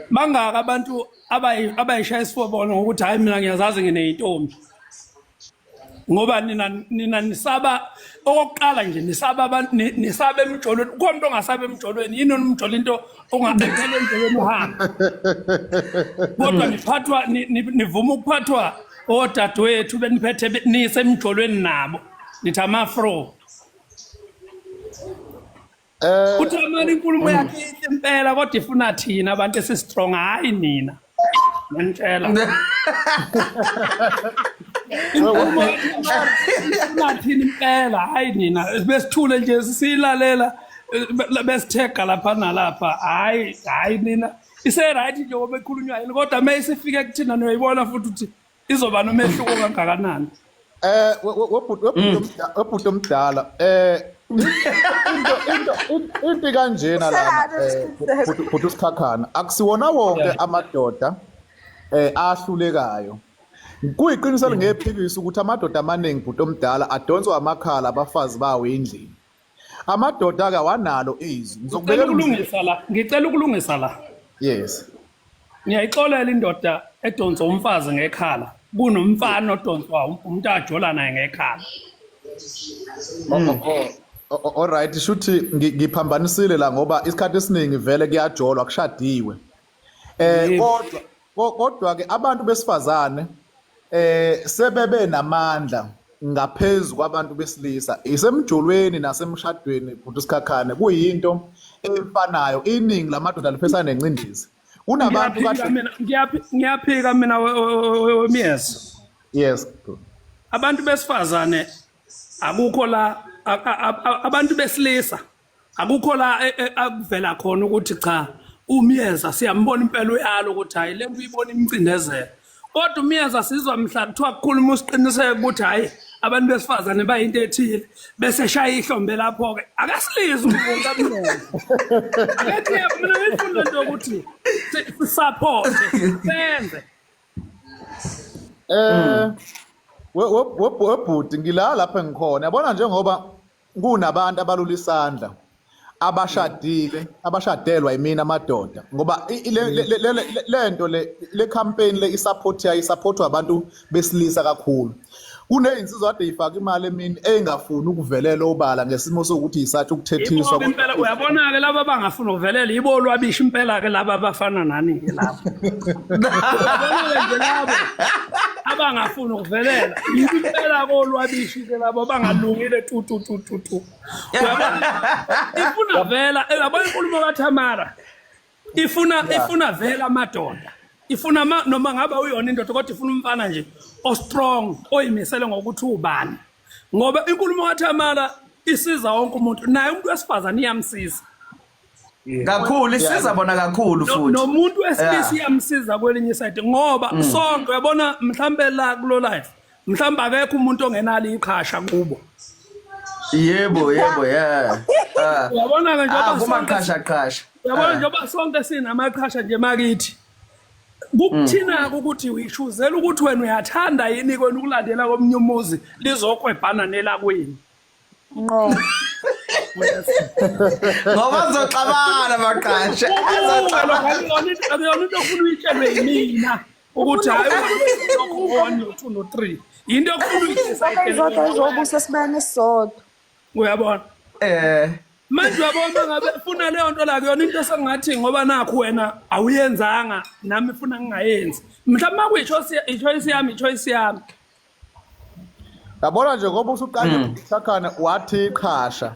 Mangaka abantu abayishaya isifobona ngokuthi hayi mina ngiyazazi ngineyintombi. Ngoba nina nisaba okokuqala nje nisaba abantu nisaba emjolweni konke ongasaba emjolweni yini nomjolo into ongaqhela endleleni uhamba kodwa niphathwa nivuma ukuphathwa odadewethu beniphethe nisemjolweni nabo nithi amafro. uThamara inkulumo yakhe impela kodwa ifuna thina abantu esistrong hayi nina ngiyantshela nathini impela hayi nina besithule nje silalela besithega lapha nalapha hayi nina ise right nje ngoba ekhulunywa yini kodwa mayisifike kuthina noyibona futhi ukuthi izoba nomehluko kangakanani.
Wobhuti omdala into kanjena lana bhuti uSikhakhana akusiwona wonke amadoda ahlulekayo. Kuyiqiniso lingephikisa ukuthi amadoda amaningi bhuti omdala adonswa amakhala abafazi bawo endlini. Amadoda ke wanalo izwi.
Ngicela ukulungisa la.
Yes.
Ngiyayixolela indoda edonswa umfazi ngekhala kunomfana odonswa umuntu ajola naye ngekhala.
All right shuthi ngiphambanisile la ngoba isikhathi esiningi vele kuyajolwa kushadiwe. Kodwa ke abantu besifazane sebebe namandla ngaphezulu kwabantu besilisa isemjolweni nasemshadweni bhuti uSikhakhane kuyinto efanayo iningi lamadoda liphesana nencindezi kunabantu
ngiyaphika mina wemiyezi.
Yes.
Abantu besifazane akukho la abantu besilisa akukho la akuvela khona ukuthi cha umyeza siyambona impela uyalo ukuthi hayi lento uyibona imcindezelo kodwa umyeza sizwa mhla kuthiwa kukhuluma usiqiniseke ukuthi hayi abantu besifazane bayinto ethile bese shaya ihlombe lapho ke akasilizi umuntu amnyama akethi mina ngifunda nje ukuthi support senze
webhuti ngila lapha engikhona yabona njengoba kunabantu abalula isandla abashadelwa yimina amadoda ngoba lento le campaign le isupportwa abantu besilisa kakhulu kunezinsizwa kade ifaka imali emini engafuni ukuvelela obala ngesimo sokuthi isathi ukuthethiswa
impela uyabona ke laba abangafuni ukuvelela yibo olwabisha impela ke laba abafana nani ke labo uyabona nje labo abangafuni ukuvelela impela kolwabishi ke labo bangalungile tu ifuna vela yabona inkulumo kaThamara ifuna vela amadoda ifuna noma ngaba uyona indoda kodwa ifuna umfana nje o strong oyimisele ngokuthi ubani ngoba inkulumo kaThamara isiza wonke umuntu naye umuntu wesifazane iyamsiza
kakhulu isiza bona kakhulu futhi
nomuntu wesilisa iyamsiza kwelinye iside ngoba sonke uyabona mhlambe la kulo life mhlamba akekho umuntu ongenalo iqhasha kubo
yebo yeah
uyabona ke njengoba
kumaqhasha
uyabona njengoba sonke sinamaqhasha nje makithi kukuthina ukuthi uyishuzela ukuthi wena uyathanda yini kwena ukulandela komnye umuzi lizokwebhana nelakwini
ngo
ngoba zoxabana maqhasha
akuyona into ofuna uyitshelwe yimina ukuthi hayi lokho 1 2 no 3 into ofuna uyidecide
zonke izobusa sibane sodwa
uyabona manje uyabona ngabe ufuna leyo nto la kuyona into sengathi ngoba nakho wena awuyenzanga nami ufuna ngingayenzi mhlawumbe i-choice yami
yabona nje ngoba usuqala Sakhane wathi iqhasha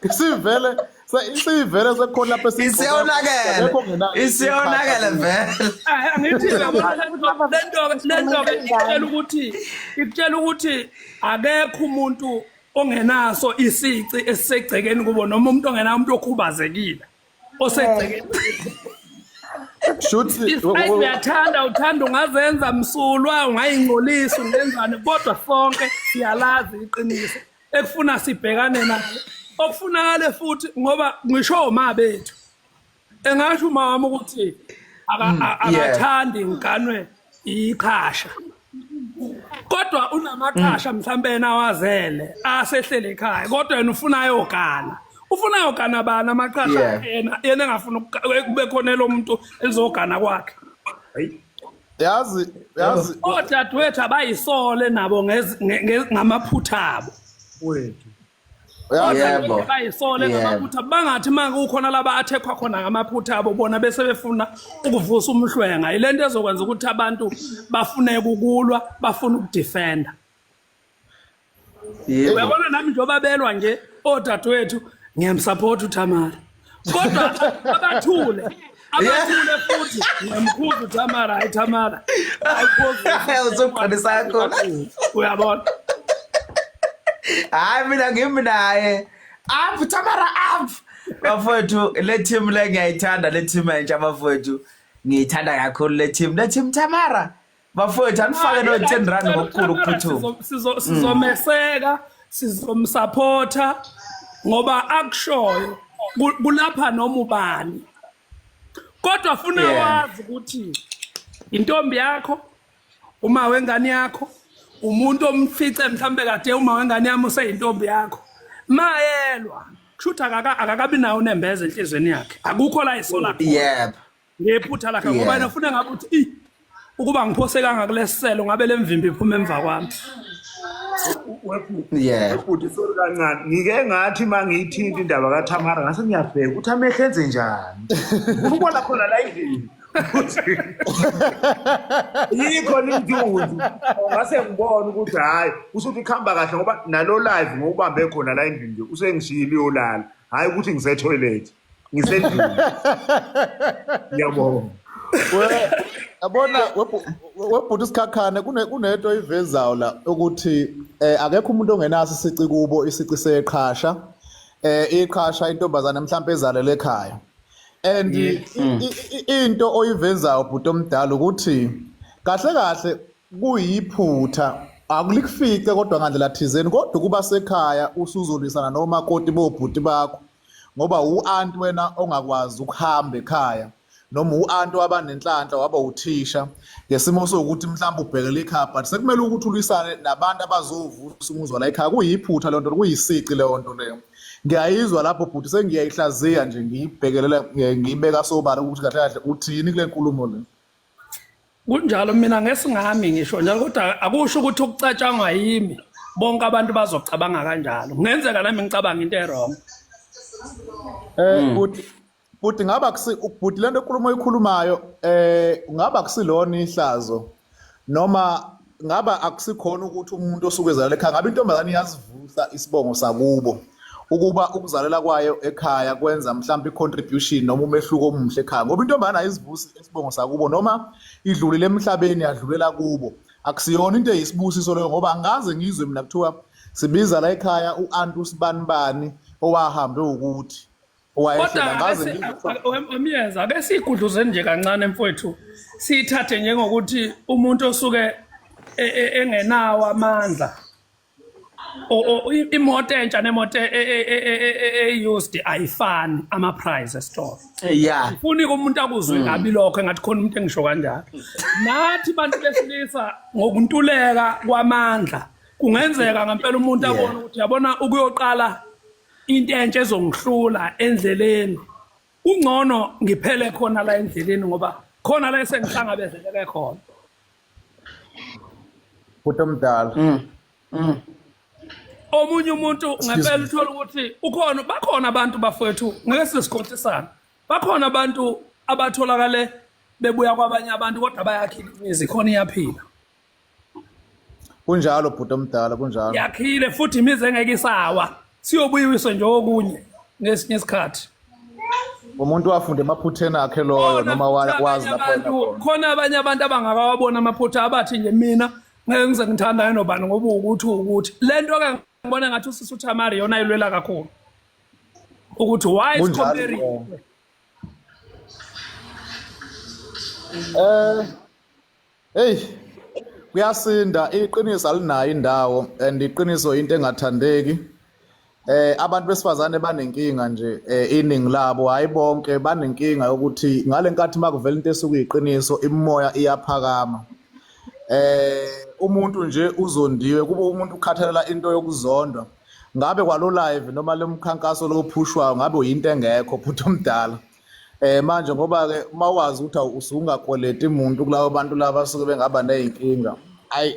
isivele sekhona lapha
isiyonakele vele
angithi lento ikutshela ukuthi akekho umuntu ongenaso isici esisegcekeni kubo noma umuntu ongenayo umuntu okhubazekile osegcekeni
shuthi
uyathanda ungazenza msulwa ungayingcolisa ungenzani kodwa sonke siyalazi iqiniso ekufuna sibhekane nalo okufunakala futhi ngoba ngisho uma bethu engasho uma wami ukuthi akathandi ngiganwe iqhasha kodwa unamaqhasha mhlambe nawazele asehlele ekhaya kodwa yena ufuna yogana bana amaqhasha yena engafuna kube khona lo muntu elizogana kwakhe
yazi
odadewethu abayisole nabo ngamaphutha abo wethu yebo bayisole ngamaphutha bangathi manje ukhona laba athekwa khona ngamaphutha abo bona bese befuna ukuvusa umhlwenga ilento ezokwenza ukuthi abantu bafune ukulwa bafuna ukudefenda uyabona nami njoba belwa nje odadewethu ngiyamsupport uThamara kodwa abathule futhi ngiyamkhulu uThamara hayi Thamara
uzoqinisa khona
uyabona
hayi mina ngimi naye up Thamara up bafowethu le team le ngiyayithanda le team entsha bafowethu ngiyithanda kakhulu le team Thamara bafowethu anifake no 10 rand ngokukhulu ukuphuthuma
sizomeseka sizomsupporta ngoba akushoyo kulapha noma ubani kodwa funa wazi ukuthi intombi yakho uma wengane yakho umuntu omfice mhlambe kade uma wengane yami useyintombi yakho mayelwa kushuthi akakabi nawo nembeze enhlizweni yakhe akukho la isola khona
yebo
ngephutha lakhe ngoba yena ufuna ngabe uthi ukuba ngiphosekanga kulesiselo ngabe lemvimbi iphuma emva kwami
futhi sori kancane ngike ngathi mangiyithinta indaba kaThamara ngase ngiyabheka ukuthi amehlo enze njani ukubona khona la endlini yikho ninjuzu ngase ngibona ukuthi hayi usuthi ikhamba kahle ngoba nalo live ngokubambe khona la endlini nje usengishiyile uyolala hayi ukuthi ngise toilet ngisendlini ngiyabonga
abona webhuti Sakhane kunento ivezayo la ukuthi akekho umuntu ongenaso isici kubo isici seqhasha iqhasha intombazana mhlawumbe ezalele ekhaya and into oyivezayo bhuti omdala ukuthi kahle kuyiphutha akulifice kodwa ngandlela thizeni kodwa kuba sekhaya usuzolisana nomakoti bobhuti bakho ngoba uanti wena ongakwazi ukuhamba ekhaya noma u-anti abanenhlanhla waba uthisha ngesimo sokuthi mhlawumbe ubhekele ekhaya but sekumele ukuthi ulwisane nabantu abazovusa umuzwa la ekhaya kuyiphutha leyo nto kuyisici leyo nto leyo ngiyayizwa lapho bhuti sengiyayihlaziya nje ngiyibhekelela ngiyibeka sobala ukuthi kahle kahle uthini kule nkulumo le
kunjalo mina ngesingami ngisho njalo kodwa akusho ukuthi ukucatshangwa yimi bonke abantu bazocabanga kanjalo kungenzeka nami ngicabanga into errong
Bhuti ngaba bhuti lento nkulumo oyikhulumayo ngaba kusilona ihlazo noma ngaba akusikhona ukuthi umuntu osuke ezalala ekhaya ngabe intombazane iyazivusa isibongo sakubo ukuba ukuzalela kwayo ekhaya kwenza mhlawumbe i-contribution noma umehluko omuhle ekhaya ngoba intombazane ayizivusi isibongo sakubo noma idlulile emhlabeni yadlulela kubo akusiyona into eyisibusiso leyo ngoba angaze ngizwe mina kuthiwa sibiza la ekhaya u-anti usibanibani owahambe ukuthi
Myeza ake sigudluzeni nje kancane mfowethu sithathe njengokuthi umuntu osuke engenawo amandla imoto entsha nemoto used ayifani ama price estore
yeah
ufuni umuntu akuzwe kabi lokho engathi khona umuntu engisho kanjalo nathi bantu besilisa ngokuntuleka kwamandla kungenzeka ngempela umuntu abone ukuthi yabona ukuyoqala into entsha ezongihlula endleleni ungcono ngiphele khona la endleleni ngoba khona la esengihlangabezeke khona
Bhuti omdala
omunye umuntu ngempela uthola ukuthi bakhona abantu bafowethu ngeke sisikhotisana bakhona abantu abatholakale bebuya kwabanye abantu kodwa bayakhila imizi khona iyaphila
kunjalo bhuti omdala kunjalo
yakhile futhi imizi engeke isawa siyobuyiswa nje okunye ngesinye isikhathi
umuntu wafunda emaphutheni akhe loyo noma wazi lapho
khona abanye abantu abangakawabona amaphutha abathi nje mina ngeke ngize ngithanda nobani ngoba ukuthi lento ke ngibona ngathi usisi uThamari yona ayilwela kakhulu ukuthi why is comparing
hey kuyasinda iqiniso alinayo indawo and iqiniso into engathandeki abantu besifazane banenkinga nje iningi labo hayi bonke banenkinga yokuthi ngale nkathi makuvela into esukuyiqiniso imoya iyaphakama umuntu nje uzondiwe kuba umuntu ukhathalela into yokuzondwa ngabe kwalo live noma lemkhankaso lophushwayo ngabe uyinto engekho bhuti omdala manje ngoba ke mawazi ukuthi usungakweleta umuntu kulabo bantu laba suke bengaba nezinkinga ayi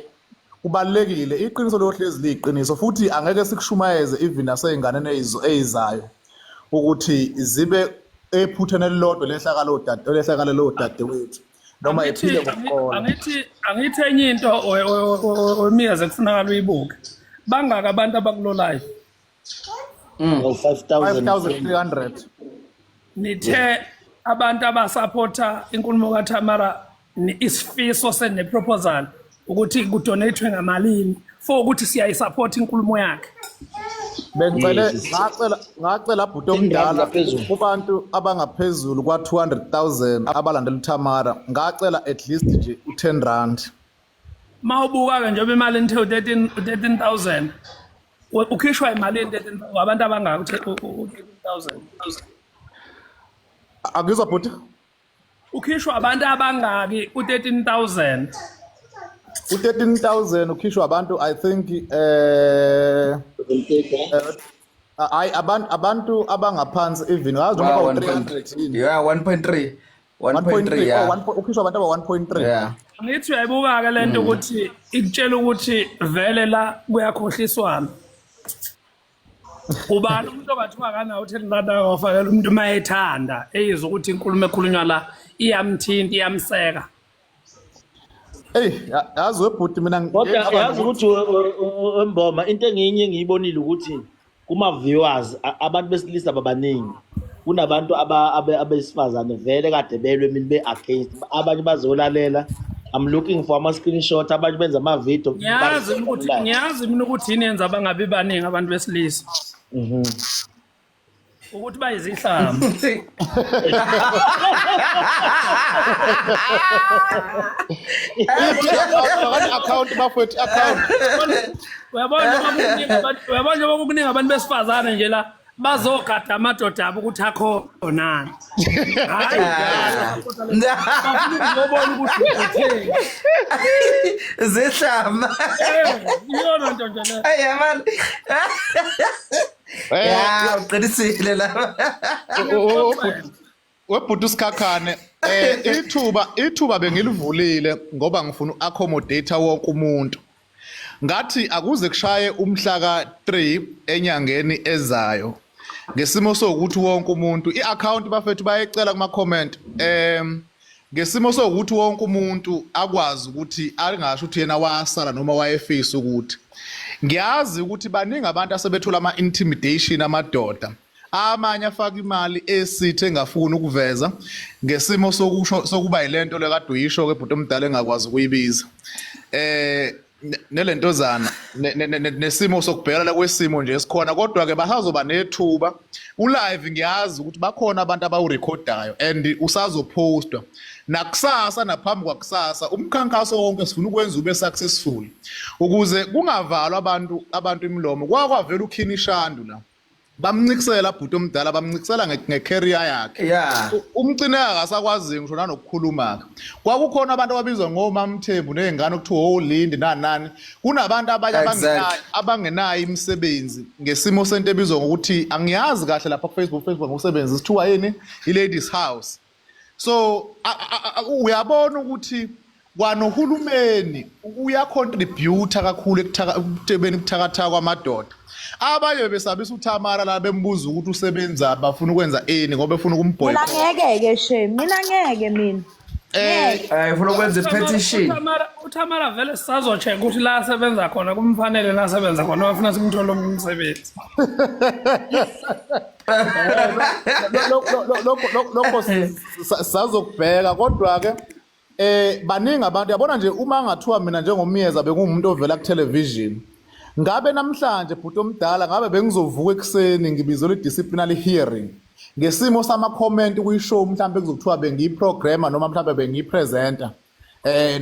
kubalekile iqiniso lohlezi liqiniso futhi angeke sikushumayeze even naseyinganeni ezizayo ukuthi zibe ephuthene lodwa lehlakalo lo dadewethu noma ephile ngokuqola
angithi enye into Myeza kufunakala uyibuke bangaka abantu abakulo live
5300
nithe abantu abasupporta inkulumo kaThamara isifiso seneproposal ukuthi kudonate ngamalini for ukuthi siyayisupport inkulumo yakhe
bengicela ngacela bhuti omdala kubantu abangaphezulu kwa 200,000 abalandela uThamara ngacela at least nje u10
mawubuka ke njengoba imali into 13,000 ukhishwa imali into 13,000 abantu abangaka u13,000
akuzwa bhuti
ukhishwa abantu abangaki u13,000
u13,000 ukhishwa abantu I think abantu abangaphansi even ngazi noma ba 300
yeah 1.3 yeah
ukhishwa abantu aba 1.3
yeah
ngithi uyayibuka ke lento ukuthi ikutshela ukuthi vele la kuyakhohliswana ubani umuntu obathiwa kana u10 wafakela umuntu mayethanda eyizwa ukuthi inkulumo ekhulunywa la iyamthinta iyamseka
yazi webhuti mina
kodwa yazi ukuthi emboma into enginye ngiyibonile ukuthi kuma viewers abantu besilisa babaningi kunabantu abesifazane vele kade belwe mina be against abanye bazolalela I'm looking for ama screenshot abanye benza ama video
ngiyazi mina ukuthi yini yenza abangabi baningi abantu besilisa ukuthi bayizihlamba
account bafowethu account
uyabona ukuningi abantu besifazane nje la bazogada amadoda abo ukuthi akhonani. Hayi ngiyabona ukuthi utheni.
Zihlama.
Iyona nto nje le.
Ayamani. Ya, uqinisile la.
Webhuti usikhakhane ithuba bengilivulile ngoba ngifuna uaccommodate wonke umuntu. Ngathi akuze kushaye umhla ka3 enyangeni ezayo. Ngesimo sokuthi wonke umuntu iaccount bafethu bayicela kuma comment ngesimo sokuthi wonke umuntu akwazi ukuthi alingasho ukuthi yena wasala noma wayefisa ukuthi ngiyazi ukuthi baningi abantu asebethola ama intimidation amadoda amanye afaka imali esithe engafuni ukuveza ngesimo sokuba yilento lekade uyisho ke bhuti omdala engakwazi ukuyibiza nelentozana nesimo sokubhekela kwesimo nje esikhona kodwa ke basazoba nethuba ulive ngiyazi ukuthi bakhona abantu abawurecordayo and usazopostwa nakusasa naphambi kwakusasa umkhankaso wonke sifuna ukwenza ube successful ukuze kungavalwa abantu imlomo kwavela uKhini Shandu la bamncikisela bhuti omdala bamncikisela ngecareer yakhe umcina akasakwazi ngisho nanokukhuluma kwakukhona abantu ababizwa ngoMamthembu nezingane okuthiwa oLindi nanani kunabantu abanye abangenayo imisebenzi ngesimo sento ebizwa ngokuthi angiyazi kahle lapha ku Facebook ngokusebenza isithiwa yini iLadies House so uyabona ukuthi kwanohulumeni uyacontribute kakhulu ekuthebeni kuthakatha kwamadoda abanye besabisa uThamara la bembuza ukuthi usebenza bafuna ukwenza eni ngoba befuna ukumbhoya
mina ngeke she mina ngeke mina
ayifuna ukwenza petition
uThamara vele sisazocheck ukuthi la asebenza khona kumfanele la asebenza khona bafuna simthole umsebenzi
lokho sizokubheka kodwa ke baningi abantu yabona nje uma ngathiwa mina njengomyeza bengumuntu ovela ku television ngabe namhlanje bhuti omdala ngabe bengizovuka ekseni ngibizela i-disciplinary hearing ngesimo sama-comment kuyishow mhlawumbe kuzokuthiwa bengiyi-programmer noma mhlawumbe bengiyi-presenter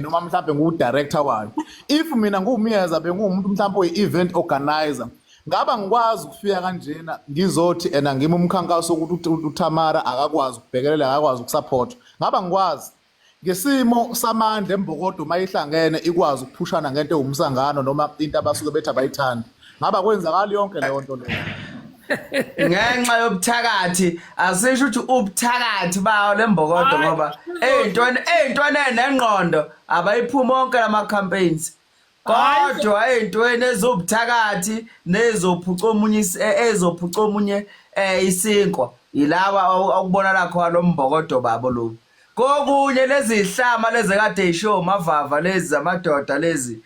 noma mhlawumbe ngiwu-director wayo if mina nguwumyeza benguwumuntu mhlawumbe oyi-event organizer ngaba ngikwazi ukufika kanjena ngizothi ngimi umkhankaso ukuthi uThamara akakwazi ukubhekelela akakwazi ukusupport ngaba ngikwazi ngesimo samandla embokodo mayihlangene ikwazi ukuphushana ngento ewumsangano noma into abasuke bethi abayithanda ngaba kwenzakala yonke leyo nto leyo
ngenxa yobuthakathi asisho ukuthi ubuthakathi bawo lembokodo ngoba eyintweni nengqondo abayiphuma onke lama campaigns kodwa eyintweni ezobuthakathi nezophuca omunye isinkwa yilawa akubona la khona lombokodo babo lo kokunye lezi ihlama lezi kade ishow mavava lezi zamadoda lezi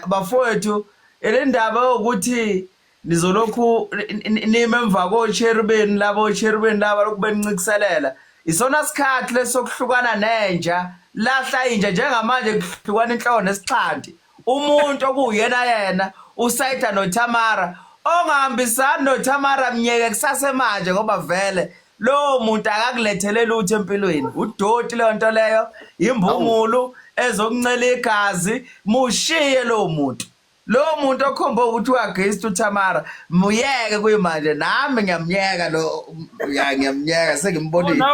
bafowethu elendaba ukuthi nizolokhu nime emva kocherubeni laba lokubenincikiselela isona sikhathi lesokuhlukana nenja lahla inja njengamanje kuhlukana inhloko nesixhanti umuntu okuyena yena usayida noThamara ongahambisani noThamara mnyeke kusase manje ngoba vele lo muntu akakulethele lutho empilweni udoti leyo nto leyo imbungulu ezokuncela igazi mushiye lo muntu okhomba ukuthi uagainst uThamara muyeke kuyimanje nami ngiyamnyeka lo ngiyamnyeka sengimbonile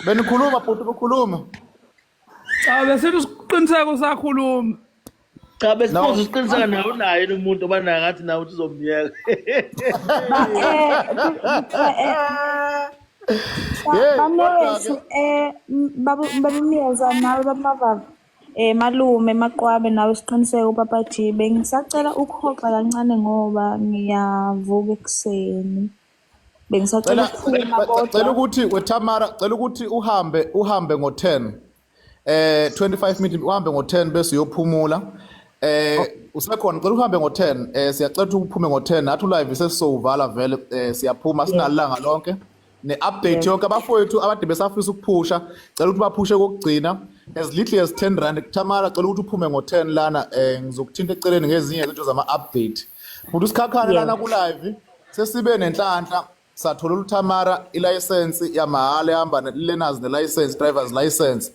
benikhuluma bhuti ukukhuluma
cha bese isiqiniseko sakhuluma
cha besibuza isiqiniseko nawe naye umuntu obanayo ngathi nawe uthi uzomyeka
bamewethu babamyeza nawe bamavava malume maqwabe nawe isiqiniseko Papa G bengisacela ukuhoxa kancane ngoba ngiyavuka ekseni bengisacela ukuphuma kodwa
cela ukuthi weThamara cela ukuthi uhambe ngo10 25 minutes uhambe ngo10 bese uyophumula usekhona cela uhambe ngo10 siyacela ukuthi uphume ngo10 nathi live sesizovala vele siyaphuma sinalanga lonke ne-update yonke abafowethu abade besafisa ukuphusha cela ukuthi baphushe kokugcina as little as 10 rand Thamara cela ukuthi uphume ngo10 lana ngizokuthinta eceleni ngezinye izinto zama-update futhi usikhakhane lana ku-live sesibe nenhlanhla sathola uTamara ilicense yamahhala ehamba learners nelicense driver's license.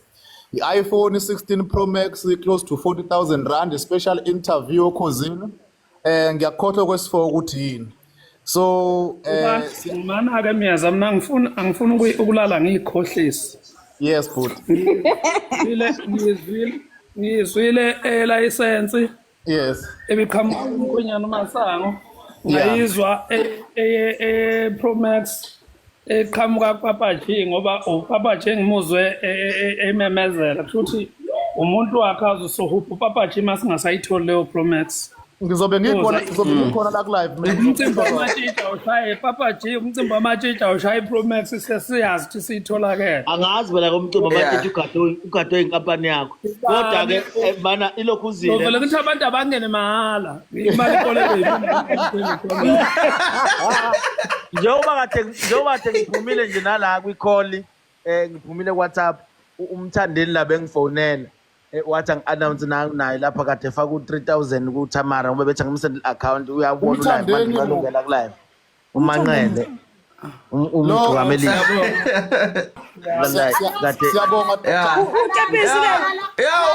I-iPhone 16 Pro Max close to 40,000 rand, special interview okhosini. Ngiyakhohlwa kwesifo ukuthi yini. So
mana ke Miyeza mina angifuna ukulala ngikhohlisi.
Yes futhi.
Ngizwile license.
Yes.
Ebiqhamuka uNkonyane Masango. Ngayizwa Pro Max eqhamuka Papa G ngoba uPapa G ngimuzwe ememezela futhi umuntu wakhe azusohupha Papa G masingasayitholi leyo Pro Max.
Ngizobe ngikhona la live mina.
Umcimbi wamatshitha ushaye Papa G, umcimbi wamatshitha ushaye Pro Max sesiyazi ukuthi siyitholakele.
Angazi phela komcimbi wamatshitha ugadwe inkampani yakho. Kodwa ke bana ilokhu uzile.
Vele kuthi abantu abangene mahala. Imali ikoleke yini?
Njengoba kade ngiphumile nje nala kwi-call ngiphumile WhatsApp umthandeni la bengifonela wathi angi-announce naye lapha kade faka u-3,000 kuTamara ngoba bethi angimsend account uyabona live manje ngalungela ku live uManqele umgqamelisi
siyabonga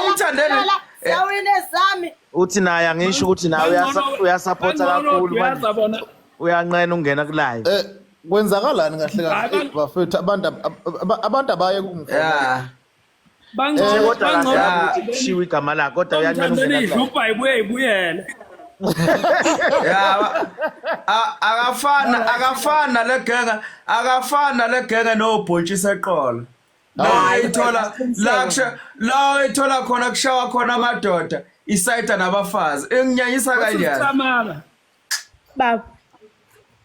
umthandeni
sawine sami
uthi naye angisho ukuthi nawe uyasupporta kakhulu manje uyanqena ungena ku live
kwenzakalani kahle kahle bafethu abantu abaye kumfona
kodwa kushiwe igama lakho kodwa uyanqena ungena
ihlupha ibuyele
akafana legenge nobhontshisi eqolo la ithola khona kushawa khona amadoda isayita nabafazi enginyanyisa kanjani
Tamara baba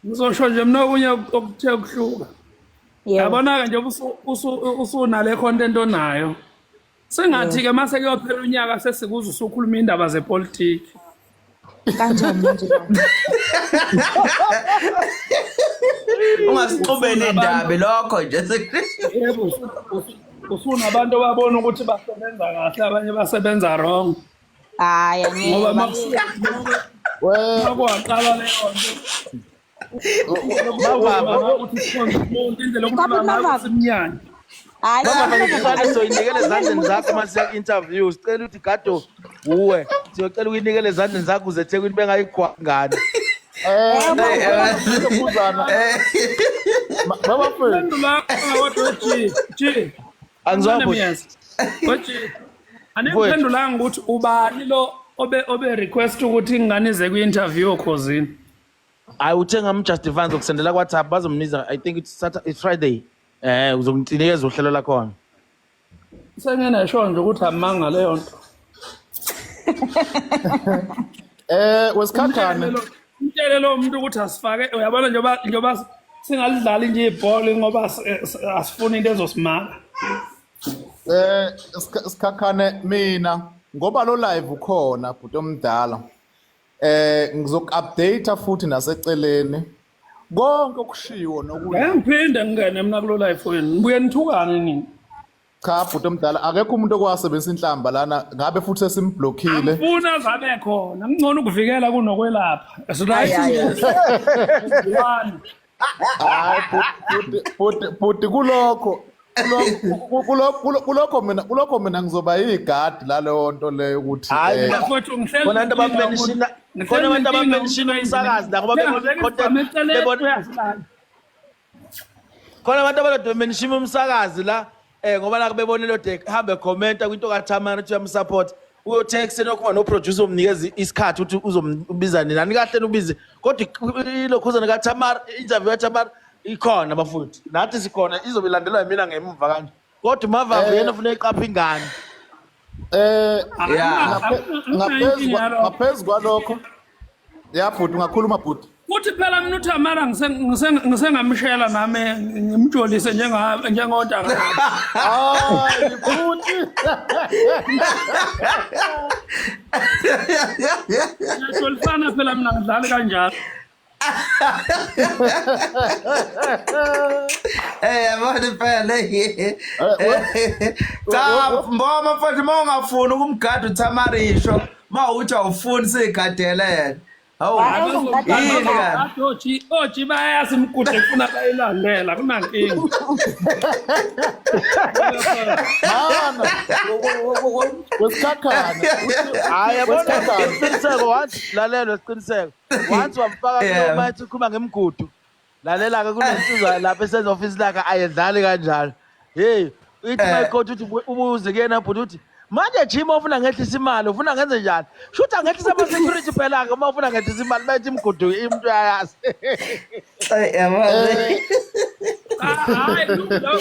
ngizosho nje mina okunye okuthe kuhluka yabona ke nje usunale content onayo sengathi ke mase kuyophela unyaka sesikuza usukhuluma indaba zepolitiki
kanjani manje
ungasixubeni indaba lokho nje
yebo usunabantu babona ukuthi basebenza kahle abanye basebenza wrong
hayi
ngoba makwaqala leyo nto
Mama soyinikele ezandleni zakho masiya interview sicela ukuthi Gado uwe siyocela ukuyinikele ezandleni zakho uze eThekwini bengayikhwangani
baba mfethu
aniphendulanga ukuthi ubani lo obe request ukuthi nginganize kwi-interview okhosini
uthenga amjustify zokusendela kwaThapha bazomniza I think it's Friday uzonginikeza uhlelo lakhona
sengenasho nje ukuthi amanga leyo nto
wesikhakhane
umtshele lo muntu ukuthi asifake uyabona njoba singalidlali nje ibhola ngoba asifuni into ezosimaka
isikhakhane mina ngoba lo live ukhona bhuti omdala ngizoku-update futhi naseceleni konke okushiwo nokuya
ngiphinde ngene mina kulo live wenu nibuye nithukane nini
cha bhuti omdala akekho umuntu okwasebenzisa inhlamba lana ngabe futhi sesimblockile
ufuna zabe khona ngcono ukuvikela kunokwelapha
bhuti kulokho mina ngizoba yigadi laleyo nto leyo ukuthi
khona abantu abamenishina umsakazi la ngoba khona abantu abamenishina umsakazi la ngoba la bebone lo deck hambe commenta kwinto kaTamara uthi uyamsupport uyotext nokuba no producer umnikeza isikhathi ukuthi uzombiza nini kahle ubize kodwa ilokhuzana kaTamara interview kaTamara ikhona bafuthi nathi sikhona izobe ilandelwa yimina ngemva kanje kodwa mava yena ufuna iqapha ingane
ngaphezu kwalokho bhuti ungakhuluma bhuti
kuthi phela mina uTamara ngisengamshela nami ngimjolise njengodaka
bhuti
ngiyajolifana phela mina ngidlali kanjalo
yabona phela cha mboma mfowethu mawungafuni ukumgada uTamara isho mawuthi awufuni sigadele yena Hawu, yini kanti?
Oji bayazi imigudu efuna bayilandela kunankinga.
Mana wesikhakhana
hayi yabona isiqiniseko wathi lalela isiqiniseko wathi wamfaka kulo mathi ukhuluma ngemigudu lalela ke kunensizwa lapha esenza office lakhe ayedlali kanjalo hey ithi my coach uthi ubuze kuyena but uthi manje Jim ufuna ngehlisa imali ufuna ngenze njani shutha ngehlisa ama security phela ke uma ufuna ngehlisa imali bathi imigudu imuntu uyayazi
Hayi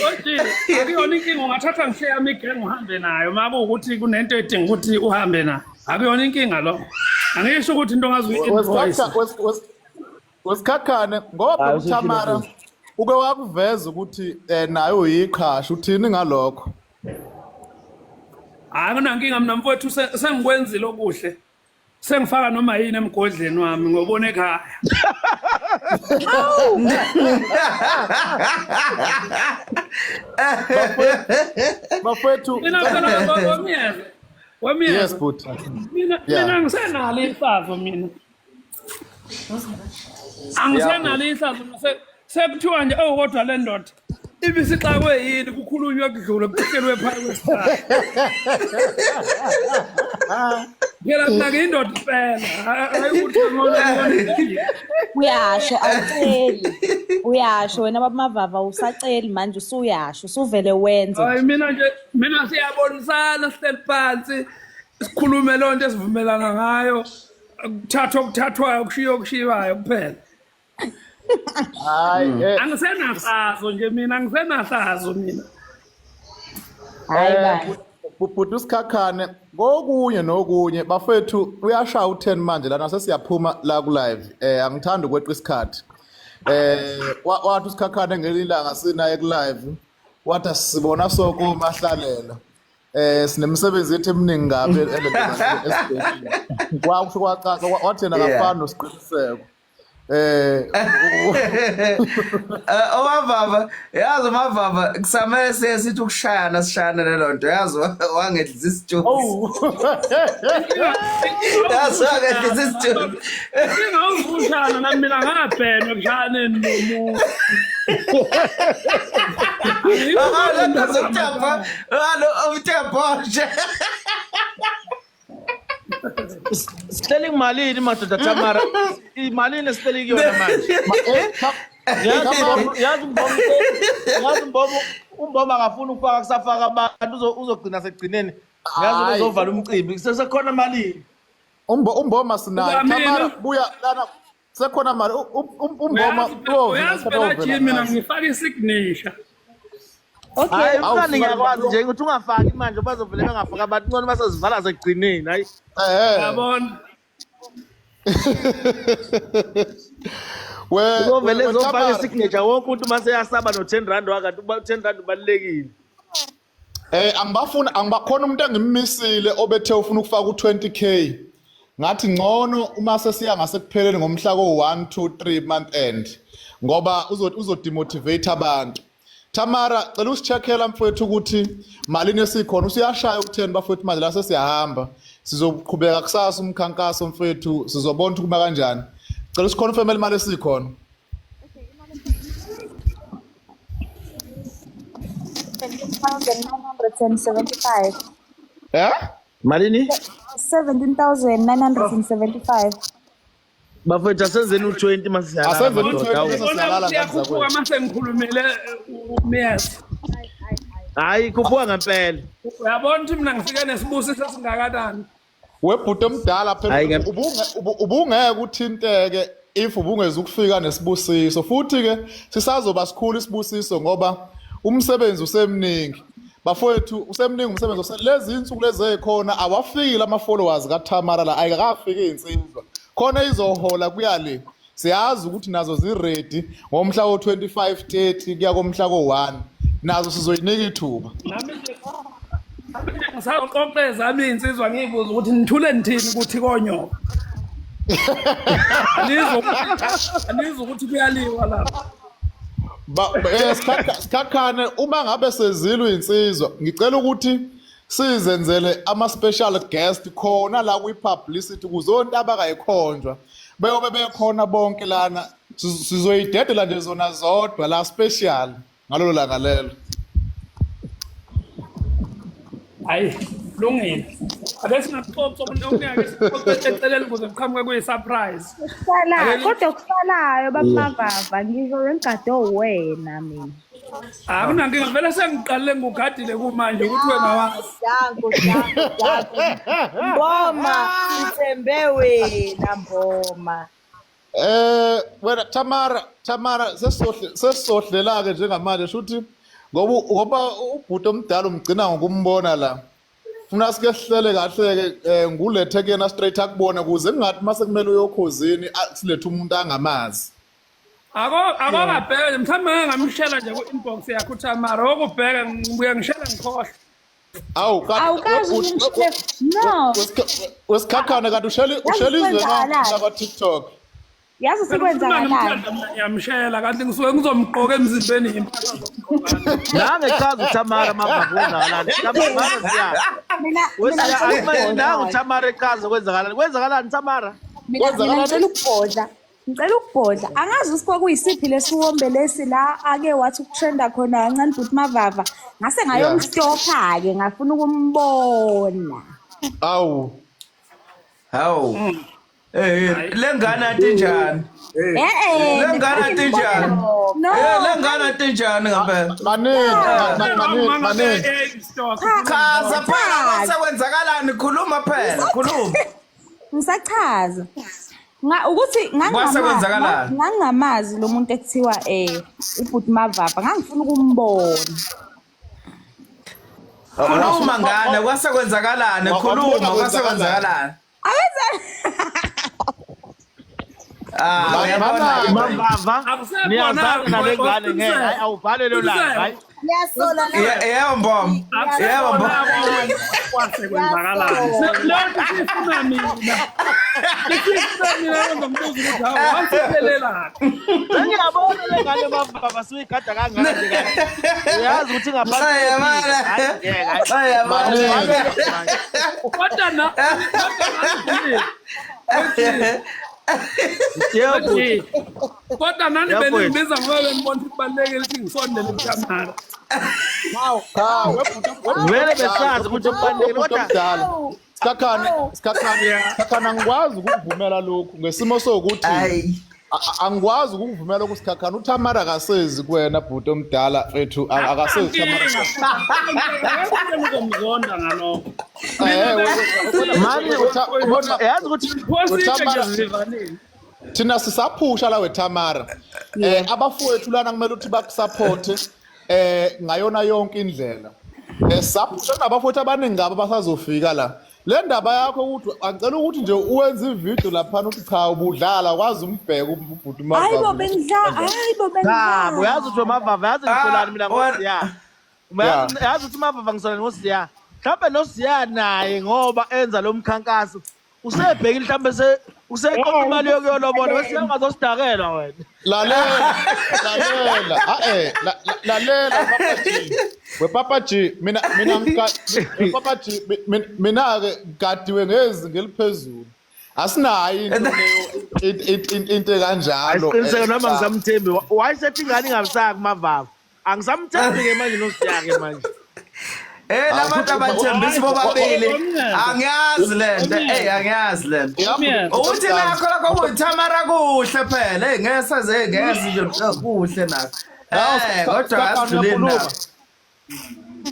Oji akuyona inkinga ungathatha ngishiye yami igeng uhambe nayo maku ukuthi kunento edinga ukuthi uhambe nayo akuyona inkinga lo angisho ukuthi into ngazi invoice
wesikhakhane ngoba uThamara uke wakuveza ukuthi nayo uyiqhasha uthini ngalokho
hayi kunankinga mina mfowethu sengikwenzile okuhle sengifaka noma yini emgodleni wami ngobona ekhaya
bafethu
wamiyeza
yes but
mina ngisenalo ihlazo mina angisenalo ihlazo sekuthiwa nje kodwa le ndoda ibisixakwe yini kukhulunywa kudlule kuhlelwe phakathi kwesithathu Ngela mina indoda phela ayikuthi ngona
Uyasho awuceli. Uyasho wena babamavava usaceli manje usuyasho usuvele wenze.
Hayi mina siyabonisana sihleli phansi sikhulume lonto esivumelana ngayo ukuthathwayo kushiwayo kuphela.
hayi
Angisenahlazo nje mina angisenahlazo mina.
Hayi bani.
Bubhuti usikhakhane ngokunye nokunye bafethu uyashaya u10 manje lana sesiyaphuma la ku live angithanda ukweqa isikhathi wathi usikhakhane ngelilanga sinaye ku live wathi sibona soko mahlalela sinemsebenzi yethu eminingi ngabe esibhedlela wakusho kwacaca wathi yena akafani nosiqiniseko
Omavava yazi umavava kusamele sithi ukushayana sishayana lelonto yazi wangedlisa isithubi yazi wangedlisa isithubi
Ngawuvushana nami mina ngabhenwe kushaneni nomuntu
Sihleli malini madoda Tamara imalini esihleli kuyona manje yazi umbombo akafuna ukufaka kusafaka abantu uzogcina segcineni yazi uzovala umcimbi sesekhona malini
umboma sinayo Tamara buya lana sekhona mali umboma
phela mina ngifaka isignature
hayi mfana ngiyakwazi nje ukuthi ungafaki manje bazovele bengafaka abantu ngcono basezivala segcineni hayi
yabona
uzovele zofaka isignature wonke umuntu mase yasaba no10 rand wakati 10 rand ubalekile
angibakhona umuntu engimmisile obethe ufuna ukufaka u20k ngathi ngcono uma sesiya ngasekupheleni ngomhla ko1 2 3 month end ngoba uzodemotivate abantu Tamara cela usicheckela mfowethu ukuthi malini esikhona usiyashaya u10 bafowethu manje la sesiyahamba sizoqhubeka kusasa umkhankaso mfowethu sizobona ukuthi kuma kanjani cela usikhonfirm imali esikhona
malini
17,975
bafethu asenzeni u20 masiyala
asenzeni u20
masiyala ngakukhuphuka mase ngikhulumele umyezi
hayi khuphuka ngempela
uyabona ukuthi mina ngifike nesibusiso singakanani
webhuti omdala phela ubungeke uthinteke if ubungeza ukufika nesibusiso futhi ke sisazoba sikhulu isibusiso ngoba umsebenzi usemningi bafowethu usemningi umsebenzi lezi insuku lezi ekhona awafikile ama followers kaTamara la ayikafiki insizwa khona izohola kuyale siyazi ukuthi nazo ziready ngomhla wo25 30 kuya komhla ko1 nazo sizoyinika ithuba
ngisaqoqeza ami insizwa ngiyibuza ukuthi nithule nithini ukuthi konyoka anizo ukuthi kuyaliwa lapha
sikhakhane uma ngabe sezilwe insizwa ngicela ukuthi sizenzele ama special guest khona la kwi publicity kuzonto abakayikhonjwa beyobe bekhona bonke lana sizoyidedela nje zona zodwa la special ngalolo langa lelo.
Hayi lungile. Ake singaxoxa umuntu ongeke sixoxe eceleni ukuze kuqhamuke kuyi-surprise.
Kodwa kusalayo bamavava ngisho wengade owena mina.
Kunankinga vele sengiqalile ngugadile kumanje ukuthi wena wazi.
Danko. Mboma, ngithembe wena Mboma.
Wena Tamara sesisohlela ke njengamanje shuthi ngoba ubhuti omdala umgcina ngokumbona la. Funa sike sihlele kahle ke ngulethe kuyena straight akubone kuze kungathi mase kumele uyokhozini silethe umuntu angamazi.
Akabheke mhlawumbe ngamshela nje ku-inbox yakho uTamara okubheka ngibuye ngishela ngikhohle.
Awukazi
no.
Wesikhakhane kanti usheli izwe na TikTok.
Yazi sikwenzakalayo.
Yamshela kanti ngisuke ngizomgqoka emzimbeni impahla.
Nange chaza uTamara mababona la. Tamara siya. Wena uTamara echaza kwenzakalani Tamara?
Ngicela ukubhodla. Angazi usiko kuyisiphi lesiwombe lesi la ake wathi ukutrenda khona kancane futhi mavava. Ngase ngayomstopha ke ngafuna ukumbona.
Awu.
Lengane atinjani? Lengane atinjani? Lengane atinjani ngempela?
Manene.
Chaza phela sekwenzakalani khuluma phela khuluma.
Ngisachaza. Ukuthi ngangamazi lo muntu ekuthiwa ubhuti mavava ngangifuna ukumbona.
Khuluma ngane kwasekwenzakalani khuluma kwasekwenzakalani.
Mavava niyazana nale ngane ngeke awubhale lo la hayi.
Yasola la.
Yebo Mboma. Yebo Mboma.
Kwasekwenzakalani. Lonke sifuna mina. Sifuna ngombuzo ukuthi hawu wasiphelela.
Ngiyabona le ngane mavava suyigada kangaka nje. Uyazi ukuthi ngaphandle.
Kodwa na. Kodwa nani bengibiza ngoba ngibona kubalekile ukuthi ngisondele kuTamara.
Vele besazi ukuthi ubalekile kodwa
Sikakhana ngikwazi ukuvumela lokhu ngesimo sokuthi angikwazi ukuvumela ukusikhakhana uTamara akasezi kuwena bhuti omdala ethu akasezi Tamara.
Ngizomzonda ngalokho.
Manje
yazi ukuthi
thina sisaphusha la weTamara. Abafowethu lana kumele ukuthi bakusupport ngayona yonke indlela. Saphusha nabafowethu abaningi ngabo basazofika la. Le ndaba yakho ukuthi angicela ukuthi nje uwenze ivideo lapha uthi cha ubudlala kwazi umbheka ubhuti mavava.
Hayibo bengidlala.
Uyazi ukuthi mavava yazi ngisolani mina ngosiya. Yazi ukuthi mavava ngisolani ngosiya. Mhlawumbe nosiya naye ngoba enza lo mkhankaso. Usebhekile mhlawumbe useqoqa imali yokuyolobola bese ungazosidakela wena.
Lalela Papa G mina Papa G mina ke gadiwe ngezinga eliphezulu. Asinayo into kanjalo.
Ayiqiniseke noma ngisamthembi. Wayesethi ingane ingabisaka kumavava. Angisamthembi ke manje nosiyake manje.
Labantu abathembisi bobabili angiyazi lento angiyazi lento uthi nakho lokho uTamara kuhle phela ngeke nje kuhle nakho kodwa asiduleni nakho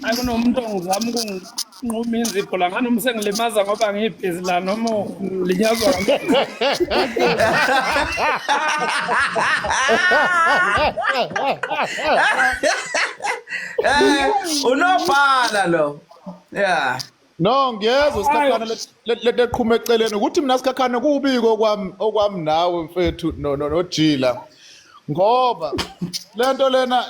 Akunomuntu ongizama ukunquma inzipho la ngani umsengilimaza ngoba ngibhizi la noma linyazwa
unobhala lo yeah
no ngiyezwa Sikhakhana lete qhuma eceleni ukuthi mina Sikhakhana kubiko okwami nawe mfethu noJila ngoba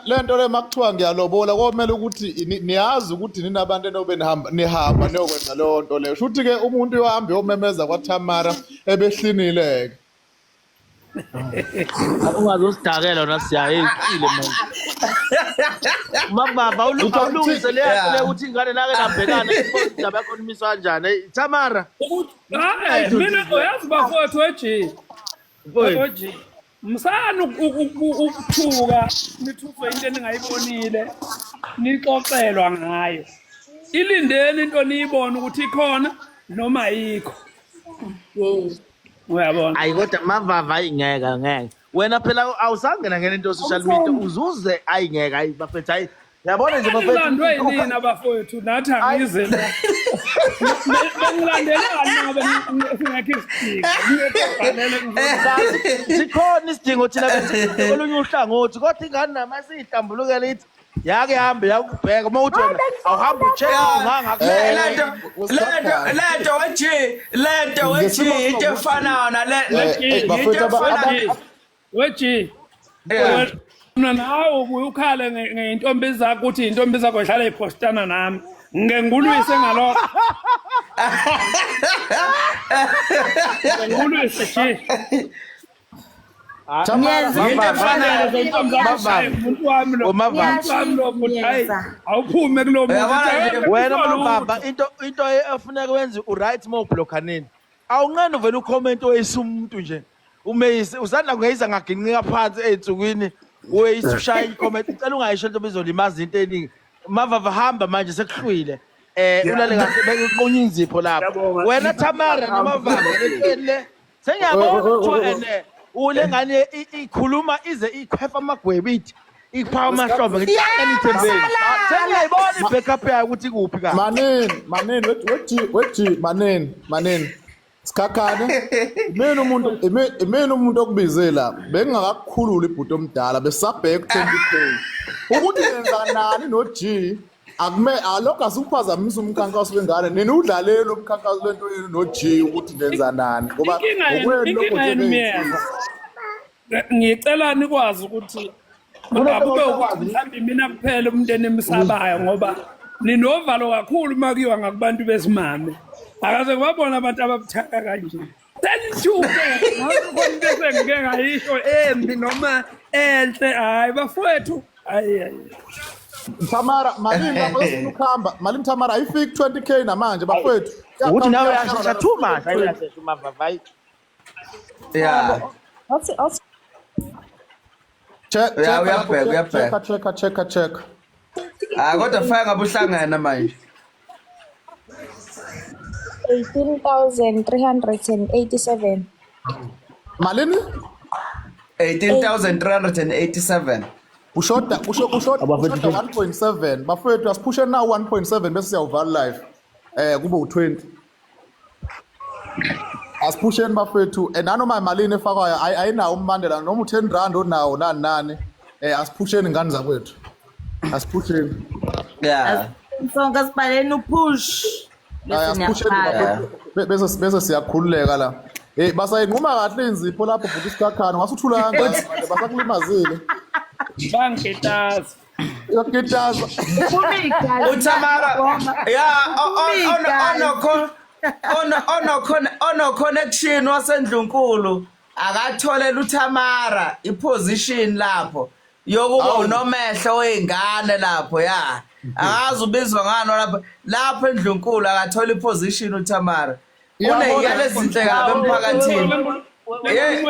lento le makuthiwa ngiyalobola komele ukuthi niyazi ukuthi ninabantu enobe nihamba niyokwenza leyo nto leyo shuthi ke umuntu uyohamba yomemeza kwaTamara ebehlinileke
ungazosidakela nasiyayekile manje mababa ulungise le ukuthi ingane nake nabhekana indaba yakho nimiswa kanjani Tamara
mina uyazi bafowethu eje Oji msana ukuthuka nithuswe into eningayibonile nixoxelwa ngayo ilindeni into niyibona ukuthi ikhona noma ayikho uyabona
ayi kodwa Mavava ayingeke wena phela awusangena ngene into social media uzuze ayingeke ayi bafethu ayi yabona nje bafethu
Ulandwe yini abafowethu nathi angize la bengilandelani ngabe singekho isidingo
sikhona isidingo thina bese olunye uhlangothi kodwa ingane nama sihlambuluke lithi yake hambe yakubheka uma uthi wena awuhambe ucheck
lento weji into efanayo
weji mina nawe ubukhale ngentombi zakho uthi intombi zakho ihlala ipostana nami ngengulwise ngalokho ngengulwise nje awuphume kulo
wena Mavava into efuneka wenze uright mo blockaneni awunqena uvela ucomment oyisa umuntu nje umeyise usanda kungeyisa ngaginqika phansi ezinsukwini uyisushaya icomment ucela ungayisho into bezolimaza into eningi Mavava hamba manje sekuhlwile ulale kahle beqonye inzipho lapho wena Tamara noMavava le sengiyabona ukuthi ule ngane ikhuluma ize ikhwefa amagwebithi ikupha amahlombe ngithembeni sengiyayibona ibackup yayo ukuthi kuphi ka
maneni wethi maneni sikhakhane imeni umuntu okubize la bengakakukhulula ibhuti omdala besabheka 20k ukuthi yenza nani no G akume alokho asikuphazamisa umkhankaso wengane nini udlalele umkhankaso lento yenu no G ukuthi nenza nani ngoba
ngicela nikwazi ukuthi akube ukuthi mhlawumbe mina kuphela umndeni emsabayo ngoba ninovalo kakhulu makiwa ngakubantu besimame akaze kwabona abantu ababuthaka kanje senithuke ngakho bese ngeke ngayisho embi noma enhle hayi bafowethu hayi
Tamara malini lapho ukuhamba malini Tamara ayifiki 20k namanje bafowethu
ukuthi nawe yashesha too much ayashesha uMavava
yeah
check
kodwa faka ngabuhlangana manje
18,387
malini
18,387
ushoda 1.7 bafowethu asiphushe now 1.7 bese siyawuvala live kube u20 asiphusheni bafowethu nanoma malini efakwayo ayinawo umbandela noma u10 rand onawo nani asiphusheni ngani zakwethu asiphusheni
yeah sonke sibhaleni upush
bese siyakhululeka la basayinquma kahle inzipho lapho futhi isikhakhana ngasuthula kanjani basakulimazile
bangitaza
yakitaza
uTamara ono connection wasendlunkulu akatholela uTamara iposition lapho yokuba unomehlo weingane lapho ya akazi ubizwa ngano lapho endlunkulu akathola iposition uTamara uneyale izinhle kabe emphakathini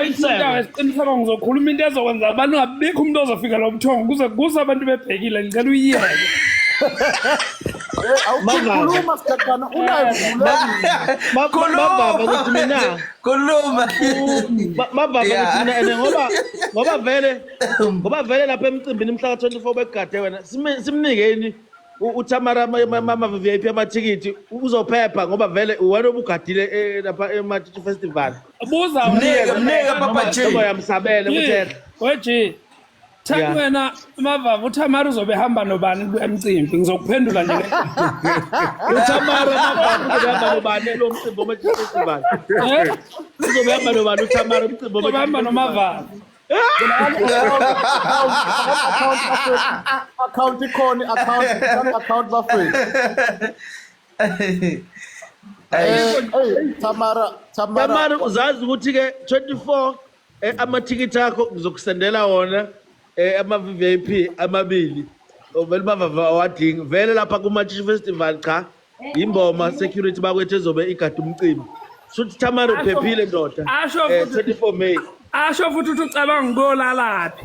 isiqiniseko ngizokhuluma into ezokwenza abantu ngabikho umuntu ozofika lo buthongo kuze abantu bebhekile ngicela uyiyeke
awukhuluma sikhakhana
Mavava ukuthi mina
khuluma
Mavava ukuthi mina ene ngoba vele lapha emcimbini mhla ka24 begade wena simnikeni uTamara mama VIP amathikithi uzophepha ngoba vele wena obugadile lapha eMathutu Festival
buza
mnike Papa G
ngoba yamsabele mthetho
weji Thank wena Mavava uTamara uzobe hamba nobani emcimbi ngizokuphendula nje
uTamara Mavava uzohamba nobani lo mcimbi weMathutu Festival uzobe hamba nobani uTamara umcimbi
uzobe hamba noMavava
account ikhona account bafowethu
Tamara uzazi ukuthi ke 24 amathikithi akho ngizokusendela wona ama VIP amabili vele Mavava awadingi vele lapha kuMathutu Festival cha imboma security bakwethu ezobe igada umcimbi futhi Tamara uphephile ndoda
24
May
asho futhi ukuthi ucabanga ngolalaphi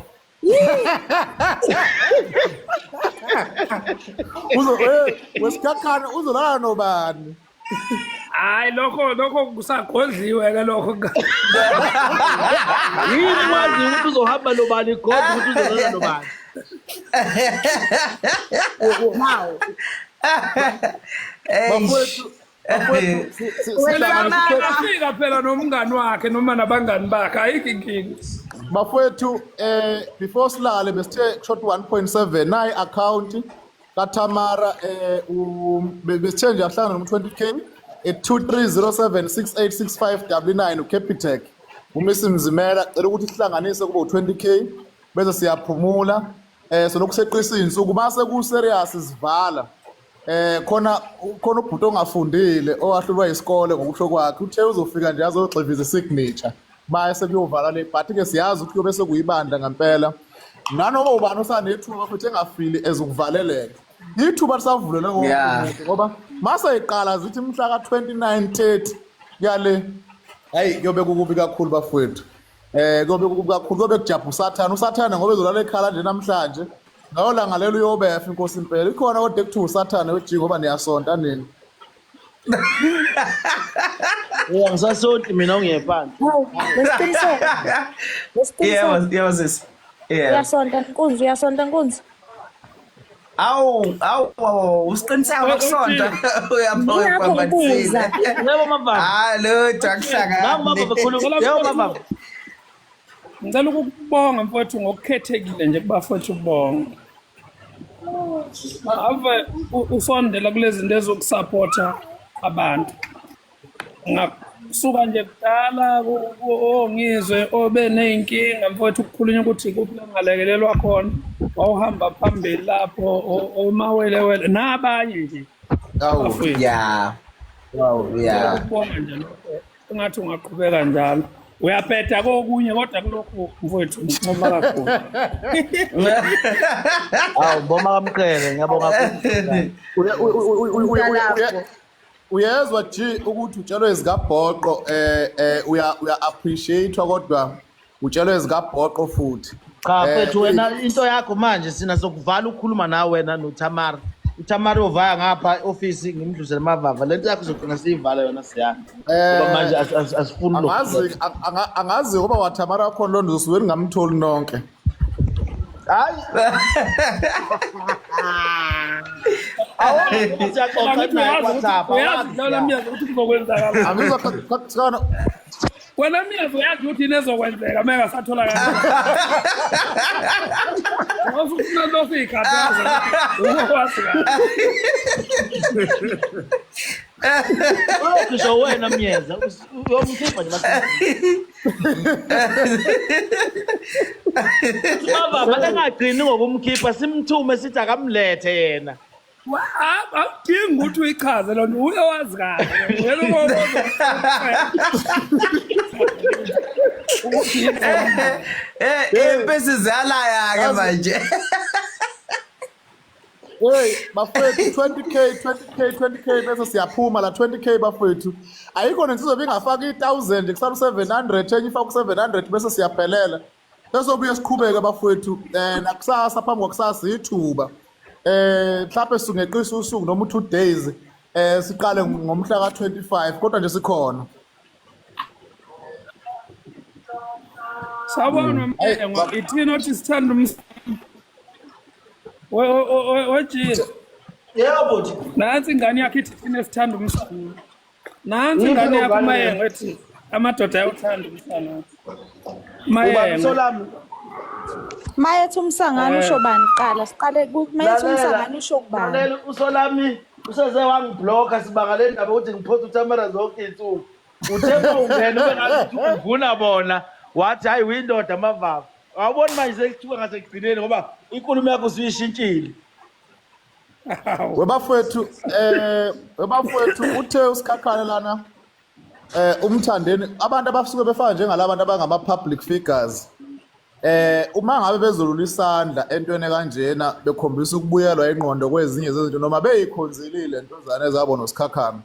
wesikhakhane uzolala nobani?
hayi lokho kusaqondliwe ke lokho
yini wazi ukuthi uzohamba nobani kodwa ukuthi uzolala nobani?
Ufika phela nomngani wakhe noma nabangani bakhe ayikho inkinga.
Bafowethu before silale besithe short 1.7 nayi account kaTamara besithe nje ahlangana no20k 2307686599 uCapitec uMisi Mzimela cela ukuthi sihlanganise kube u20k bese siyaphumula so lokuseqisa insuku mase ku serious sivala khona ubhuti ongafundile owahlulwa isikole ngokusho kwakhe uthe uzofika nje azogxiviza isignature baye sekuyovala le but ke siyazi ukuthi kuyobe sekuyibandla ngempela nanoma ubani osanethuba futhi engafili ezokuvaleleka ithuba lisavulele ngoba mase iqala zithi mhla ka29:30 yale hayi kuyobe kukubi kakhulu bafowethu kuyobe kukubi kakhulu kuyobe kujabha usathana ngoba ezolala ekhala nje namhlanje ngayo langa lelo uyobefa inkosi impela ikhona kodwa ekuthiwa usathana wejingo ngoba niyasonta nini
ngisasonti mina ungiyephansi
Yebo sis.
Uyasonta Nkunzi.
Awu usiqiniseka ukusonta uyaphoqa
Ngiyakubuza.
yebo mavava
Hallo Jakuhlanga.
yebo mavava
Ngicela ukubonga mfowethu ngokukhethekile nje kubafowethu bonke. Ave usondela kulezi zinto ezokusupporta abantu. Ngasuka nje kudala ngizwe obe nenkinga mfowethu ukukhulunywa ukuthi kuphi ngalekelelwa khona wawuhamba phambili lapho omawelewele nabanye nje.
Yeah.
Ukubonga nje lokho ungathi ungaqhubeka njalo. Uyaphetha kokunye kodwa kulokho mfowethu ngincoma kakhulu.
awu mboma kamqele ngiyabonga
uyezwa G ukuthi utshelo ezikabhoqo uya appreciate kodwa utshelo ezikabhoqo futhi
cha mfethu wena into yakho manje sina sokuvala ukukhuluma nawe wena noTamara uTamara ovaya ngapha office ngimdluzela amavava lento yakho izogcina siyivala yona siyana ngoba manje asifuni lo
angazi ngoba waTamara wakho londo usuke ngamtholi nonke
hayi siyaxoxa naye WhatsApp
Uyazidlala miyazi ukuthi kuzokwenzakala.
angizakhathana
Wena miyazi uyazi ukuthi inezokwenzeka meka satholakala. Awufuna lokho ikhathaza. Ukwazi kahle.
ngisho wena myeza uyomkhipha nje mavava engagcini ngokumkhipha simthume sithi akamlethe yena
Awudingi ukuthi uyichaze lo nto uyawazi kahle. Wena
Impesi ziyalaya ke manje.
Hey bafowethu 20k bese siyaphuma la 20k bafowethu ayikho nensizwe bengafaka 1000 kusala 700 enye ifaka 700 bese siyaphelela bese obuye siqhubeke bafowethu nakusasa phambi kwakusasa ithuba mhlawumbe singeqisa usuku noma 2 days siqale ngomhla ka25 kodwa nje sikhona
Sawubona mfethu ithina othi sithanda Wajini.
Yebo buthi.
Nansi ingane yakhe ithi thina sithanda umsana. Nansi ingane yakhe Mayengo ethi amadoda ayathanda umsana. Mayengo.
Mayethi umsangano usho bani qala siqale Mayethi umsangano usho kubani.
Lalela uSolami useze wangiblocker sibanga le ndaba ukuthi ngiphosa uTamara zonke insuku. Uthe ungena ube ngathi uvuna bona wathi hayi windoda amavava. Awuboni manje sekuthiwa ngasekugcineni ngoba inkulumo yakho usuyishintshile.
Webafowethu uthe usikhakhane lana umthandeni abantu abasuke befana njengalabantu abangama public figures uma ngabe bezolula isandla entweni kanjena bekhombisa ukubuyelwa ingqondo kwezinye zezinto noma beyikhonzilile intozana ezabo nosikhakhane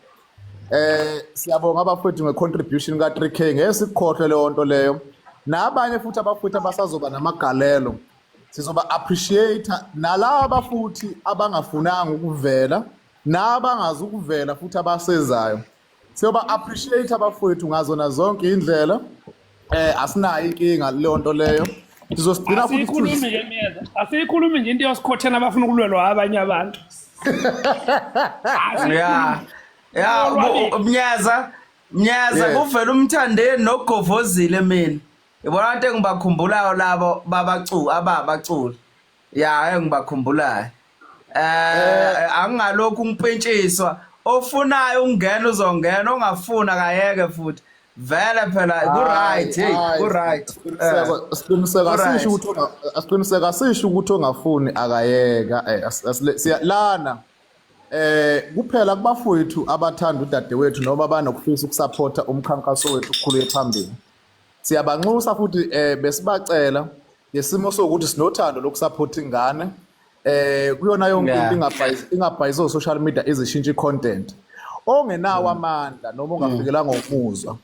siyabonga abafowethu ngecontribution ka3k ngeke sikukhohle leyo nto leyo nabanye futhi abafowethu abasazoba namagalelo sizoba appreciate nalabo abafuthi abangafunanga ukuvela nabangazi ukuvela futhi abasezayo siyoba appreciate abafowethu ngazona zonke indlela asinayo inkinga leyo nto leyo sizosigcina futhi
asiyikhulumi nje into yosikhothena abafuna ukulwelwa abanye abantu
Mnyaza kuvela umthandeni nogovozile mina yabona into engibakhumbulayo labo ababaculi engibakhumbulayo angalokhu ngipintshiswa ofunayo ungena uzongena ongafuna kayeke futhi vele phela ku-right
asiqiniseka asisho ukuthi ongafuni akayeka lana kuphela kubafowethu abathanda udadewethu noma banokufisa ukusupporta umkhankaso wethu ukukhuluye phambili siyabanxusa futhi besibacela ngesimo sokuthi sinothando lokusupporta ingane kuyona yonke into ingabhayizo social media izishintsha icontent ongenawo amandla noma ongafikelanga ngokuzwa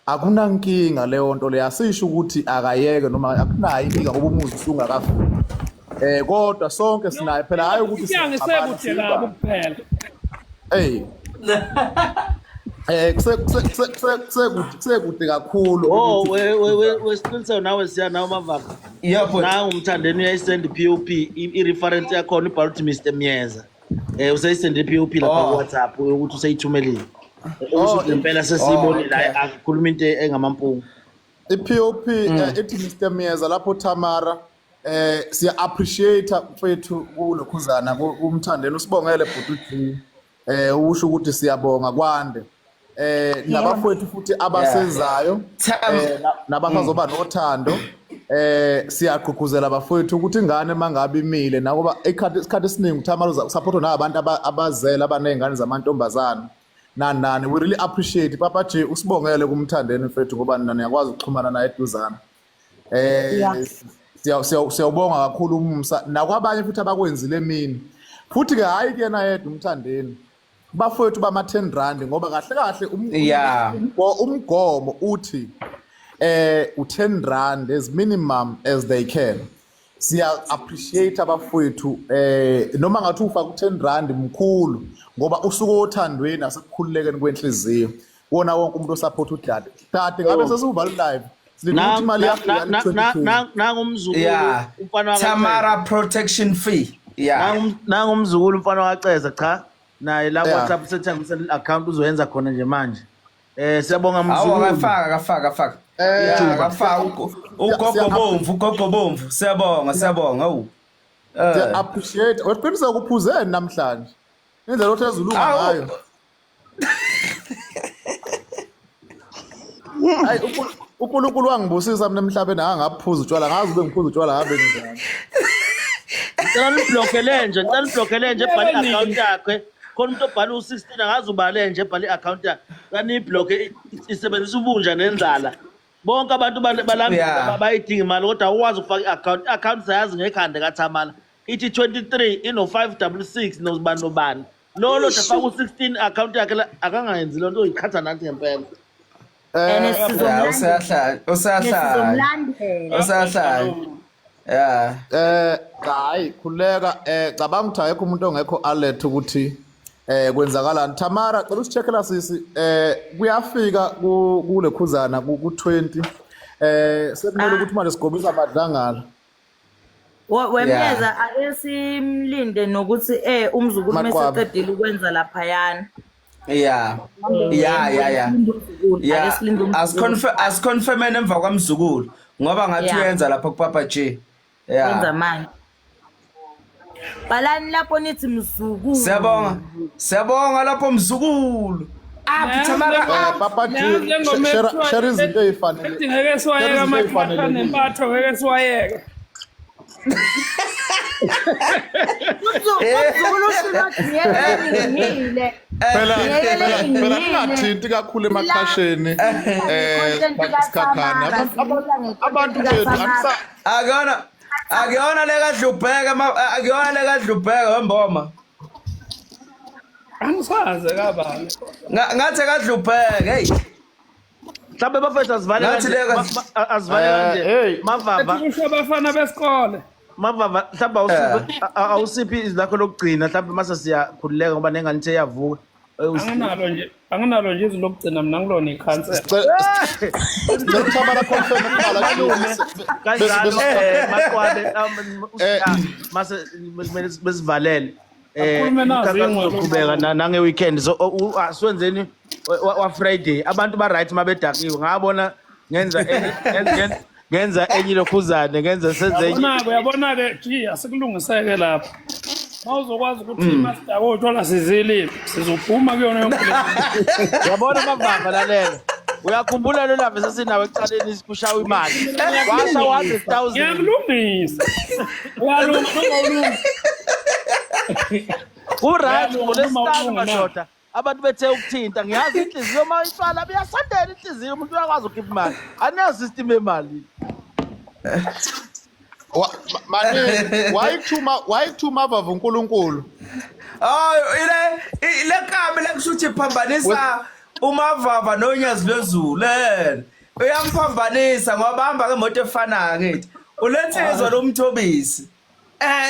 akunankinga leyo nto le asisho ukuthi akayeke noma akunayo inkinga ngoba umuzi usungakafuni kodwa sonke sinayo phela hayi ukuthi
siyangisekude labo kuphela
kusekude kakhulu
wesiqiniseko nawe siya nawo mavaka nawe umthandeni uyayisenda i-POP i-reference yakhona ibhala ukuthi Mr Myeza usayisenda i-POP lapha ku-WhatsApp ukuthi usayithumelile ngempela sesiyibonile la akhuluma into engamampungu
i-POP ithi Mr Myeza lapho Tamara siya appreciate mfethu kulokhuzana kumthandeni usibongele bhuti usho ukuthi siyabonga kwande nabafowethu futhi abasezayo nabasazoba nothando siyagqugquzela abafowethu ukuthi ingane mangabe imile nakuba isikhathi esiningi Tamara uzakusupport nabantu abazela abanezingane zamantombazana nani we really appreciate Papa J usibongele kumthandeni mfethu ngoba nani yakwazi ukuxhumana naye eduzana siyawubonga kakhulu umsa nakwabanye futhi abakwenzile mina futhi ke hayi kena yedwa umthandeni bafowethu bama 10 rand ngoba kahle umgomo uthi u10 rand as minimum as they can siya appreciate abafowethu noma ngathi ufaka u10 rand mkhulu ngoba usuku othandweni asekukhululekeni kwenhliziyo wona wonke umuntu osupport udade ngabe sesiuva live
Tamara protection fee
nangumzukulu mfana waceza cha naye la WhatsApp sethangisa account uzoyenza khona nje manje siyabonga mzukulu
kafaka ugogo bomvu siyabonga
appreciate weqiniseka ukuphuzeni namhlanje indlela othi ezulunga ngayo hayi uNkulunkulu wangibusisa mina emhlabeni angaphuza utshwala ngazi ube ngiphuza utshwala ngabe njani
ngicela niblockele nje ebhale account yakhe khona umuntu obhale u16 angazi ubale nje ebhale account yakhe kani iblock isebenzisa ubunja nenzala bonke abantu balambile bayidinga imali kodwa awazi ukufaka account sayazi ngekhande kaThamala ithi 23 ino 566 nobani lolo dafaka u16 account yakhe akangayenzi lonto oyikhatha nathi ngempela
usahlala
hayi khuleka cabanga ukuthi ayekho umuntu ongekho alert ukuthi kwenzakalani Tamara cela usicheckela sisi kuyafika kule khuzana ku20 sekumele ukuthi manje sigobisa amadlangala
wemyeza ayesimlinde nokuthi umzukulu mesecedile ukwenza lapha yana
asiconfirmene emva kwamzukulu ngoba ngathi uyenza lapha kuPapa J
yenza manje balani lapho nithi mzukulu
siyabonga lapho mzukulu Tamara
Papa J share izinto ezifanele
ngeke siwayeka amakhata nempatho ngeke siwayeka
phela ningathinti kakhulu emakhasheni sikhakhana abantu bethu
akuyona lekadlubheka wemboma
angisaze kabani
ngathi kadlubheka hey
mhlawumbe bafethu asivale kanje mavava
kusho abafana besikole
mavava mhlawumbe awusiphi izakho lokugcina mhlawumbe mase siyakhululeka ngoba nengane ithe yavuka
anginalo nje izilokugcina mina ngilona ikhansela
Tamara confirm
kanjalo maqwabe mase besivalele uqhubeka nange weekend so asiwenzeni wa Friday abantu ba right mabedakiwe ngabona ngenza enye lokhuzane ngenza senze
uyabona ke ji asikulungiseke lapha mawuzokwazi ukuthi master wothola sizilile sizophuma kuyona yonke le
yabona mavava lalela uyakhumbula lo lava sesinawe ecaleni sikushawa imali washa 100,000
ngiyakulungisa uyalunga
uright ngolesithathu madoda abantu bethe ukuthinta ngiyazi inhliziyo mayitshala biyasondela inhliziyo umuntu uyakwazi ukhipha imali anayo system emali
why tuma bava uNkulunkulu
ile kabe lekushuthi phambanisa umavava nonyazi lwezulu lena uyamphambanisa ngoba hamba ngemoto efanayo ngithi ulethezwa lomthobisi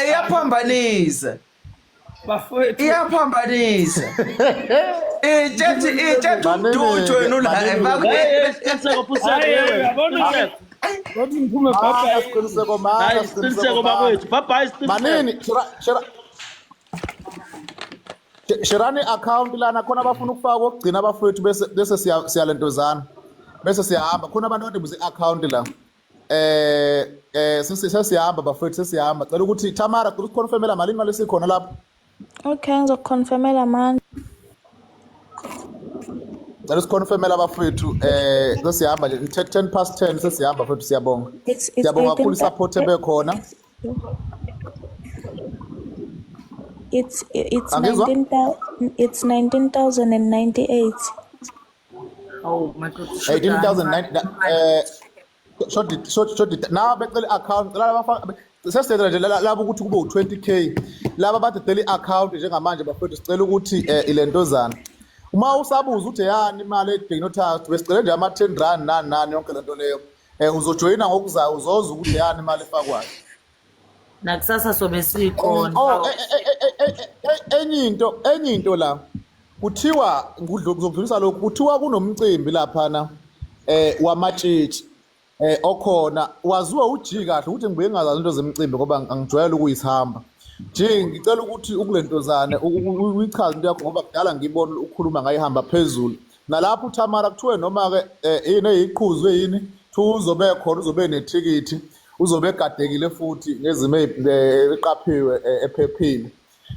iyaphambanisa bafowethu iyaphambanisa ijethi udutsho wena la
esiqiniseko phusana
yabona Kodwa ngiphume baba
isiqiniseko manje
isiqiniseko bakwethu baba isiqiniseko
manini Sherani account lana khona abafuna ukufaka ukugcina abafowethu bese siyalentozana bese siyahamba khona abantu kade buze account la sesiyahamba bafowethu sesiyahamba cela ukuthi Tamara cela uconfirmela malini mali sikhona lapho
Okay ngizokuconfirmela manje
cela usiconfirmela abafowethu sesiyahamba nje 10:10 sesiyahamba bafowethu siyabonga siyabonga kakhulu support ebekhona
It's 19,098.
Oh my God.
18,009 short now becela account laba sesicela nje laba ukuthi kube u20k laba badedela iaccount njengamanje bafethu sicela ukuthi ilentozana uma usabuza uthi yani imali eDignotax besicela nje ama10 rand nani yonke lento leyo uzojoyina ngokuzayo uzoza ukuthi yani imali efakwayo
nakusasa sobe sikhona
enye into la kuthiwa ngizokudlulisa lokho kuthiwa kunomcimbi lapha na wamatshitshi okhona waziwa uji kahle ukuthi ngibuye ngazazi into zemicimbi ngoba angijwayele ukuyihamba nje ngicela ukuthi ukulentozana uyichaze into yakho ngoba kudala ngibona ukukhuluma ngayihamba phezulu nalapho uTamara kuthiwe noma ke yini eyiqhuzwe yini uzobe khona uzobe nethikithi uzobe egadekile futhi ngezimo eqaphiwe ephephile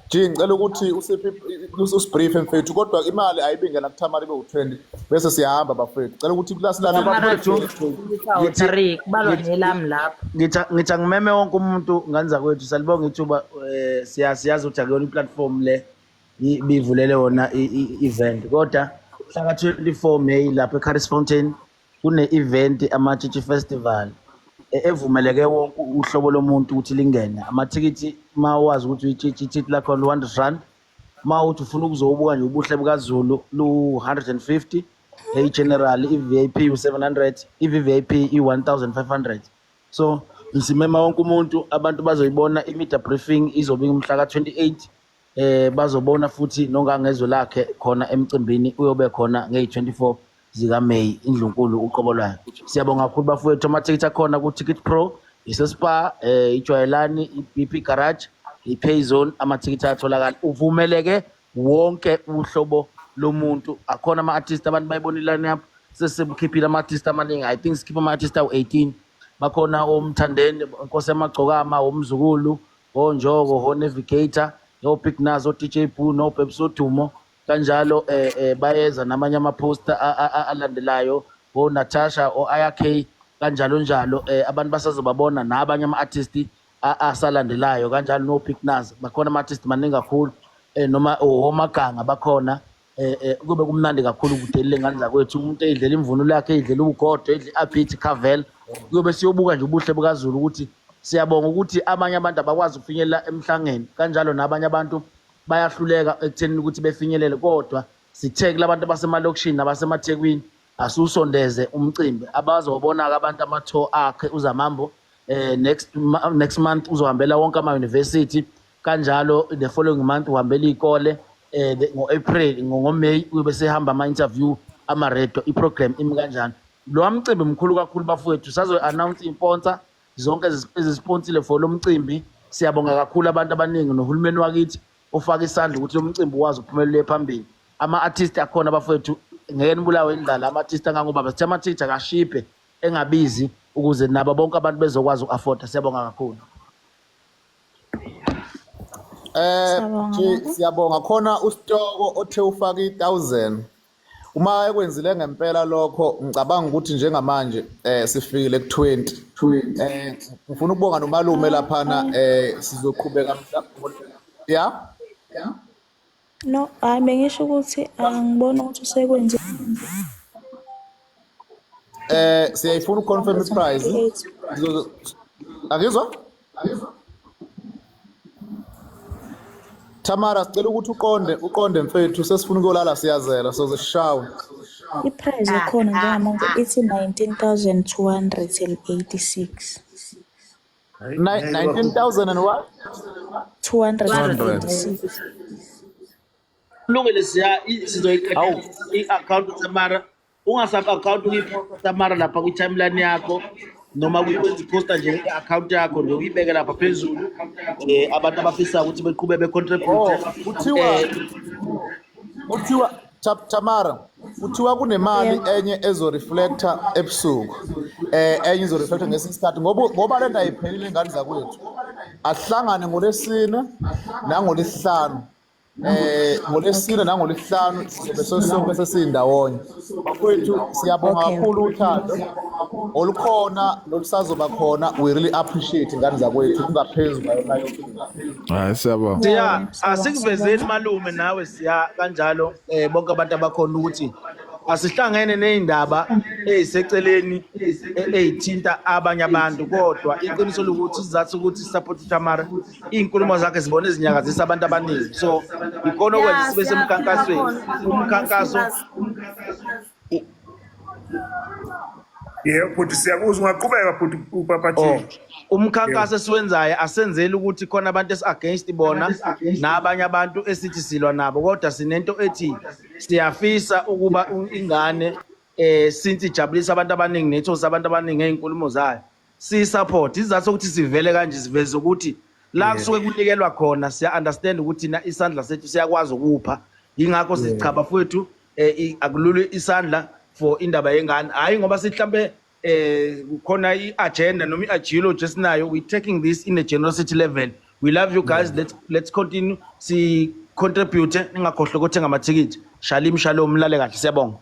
nje ngicela ukuthi usibrief mfethu kodwa imali ayibingena kuTamara ibe u20 bese siyahamba bafethu ngicela ukuthi kulasila
bafethu kubalwa nelami lapha
ngithi ngimeme wonke umuntu nganza kwethu salibonga ithuba siyazi ukuthi akuyona iplatform le bivulele wona i-event kodwa mhla ka-24 May lapha eCarrisfontein kune-event ama-Chichi Festival evumeleke wonke uhlobo lomuntu ukuthi lingene amathikithi mawazi ukuthi uyichichi lakho lu100 rand mawuthi ufuna ukuzobuka nje ubuhle bukaZulu lu150 general iVIP u700 iVVIP i1500 so ngisimema wonke umuntu abantu bazoyibona imedia briefing izobe umhla ka28 bazobona futhi nongangezwe lakhe khona emcimbini uyobe khona nge24 zika May indlunkulu uqobolwayo siyabonga kakhulu bafowethu amathikithi akhona ku Ticket Pro iSpa iJwayelani iBP Garage iPayzone amathikithi atholakala uvumeleke wonke uhlobo lomuntu akhona ama-artist abantu bayibonilani apha sesemkhiphile ama-artist amaningi I think sikhipha ama-artist awu18 bakhona oMthandeni Nkosi Yamagcokama oMzukulu oNjoko oNavigator oBig Nazo DJ Boo noBebso Dumo kanjalo bayeza namanye ama-poster alandelayo Natasha Ayakay kanjalo njalo abantu basazobabona nabanye ama-artist asalandelayo kanjalo noBig Nazo bakhona ama-artist maningi kakhulu noma omaganga bakhona kube kumnandi kakhulu ukudelele ngane zakwethu umuntu eyidlela imvunulo yakhe eyidlela ugodo eyidlela upbeat Cavel kuyobe siyobuka nje ubuhle bukaZulu ukuthi siyabonga ukuthi abanye abantu abakwazi ukufinyelela emhlangeni kanjalo nabanye abantu bayahluleka ekutheni ukuthi befinyelele kodwa sitheke labantu basemalokishini nabasemaThekwini asusondeze umcimbi abazobona-ke abantu ama-tour akhe uZamambo next month uzohambela wonke ama-university kanjalo the following month uhambela iy'kole ngo-April ngoMay kube sehamba ama-interview ama-radio iprogram imi kanjani. Lo mcimbi mkhulu kakhulu bafowethu sazo-announce iy'mponsa zonke ezisponsile for lo mcimbi. Siyabonga kakhulu abantu abaningi nohulumeni wakithi ofaka isandla ukuthi lo mcimbi wazi uphumelele phambili. Ama-artist akhona bafowethu ngeke nibulawe indlala ama-artist angangobaba sithi ama-teacher kashiphe engabizi ukuze nabo bonke abantu bezokwazi uku-afforda. Siyabonga kakhulu.
Siyabonga khona uStoko othe ufaka 1,000 uma ekwenzile ngempela lokho ngicabanga ukuthi njengamanje sifikile ku20 ngifuna ukubonga nomalume laphana sizoqhubeka yeah
No, bengisho ukuthi angibona ukuthi usekwenze
siyayifuna uconfirm iprize akizwa Tamara sicela ukuthi uqonde mfethu sesifuna ukuyolala siyazela sozeshawe.
iprize ekhona njengamanje ithi 19,286.
19,000 and what?
286.
Kulungile sizoyiqeda i-account Tamara ungasab-account uyiposta Tamara lapha kwi-timeline yakho noma uyiposta nje i-account yakho nje uyibeke lapha phezulu abantu abafisa ukuthi beqhube be-contribute.
Uthiwa Tamara uthiwa kunemali enye ezoreflector ebusuku enye izoreflector ngesikhathi ngoba lento ayiphelile ingane zakwethu ahlangane ngolesine nangolesihlanu ngolesine nangolesihlanu sizobe sonke sesindawonye bafowethu. Siyabonga kakhulu uthando olukhona nolusazoba khona. We really appreciate ingane zakwethu kungaphezulu ngayo.
Hayi siyabonga.
Asikuvezeni malume nawe siya kanjalo bonke abantu abakhona ukuthi asihlangene nezindaba eziseceleni ezithinta abanye abantu kodwa iqiniso lokuthi sizathu ukuthi support Tamara inkulumo zakhe zibone ezinyakazisa abantu abaningi. So ikona okwenza sibe semkhankasweni umkhankaso
futhi siyakuzwa ungaqhubeka futhi uPapa G.
Umkhankaso esiwenzayo asenzeli ukuthi khona abantu esi-against bona nabanye abantu esithi silwa nabo kodwa sinento ethi siyafisa ukuba ingane since ijabulisa abantu abaningi nethosa abantu abaningi ngeinkulumo zayo si-support. Isizathu sokuthi sivele kanje siveze ukuthi la kusuke kunikelwa khona siya-understand ukuthi na isandla sethu siyakwazi ukupha. Yingakho sichaba fethu akulule isandla for indaba yengane hayi ngoba sihlambe khona i-agenda noma i-ideology esinayo. We taking this in a generosity level. We love you guys. Let's continue si contribute ningakhohlwa ukuthenga amathikithi. Shalom lale kahle siyabonga.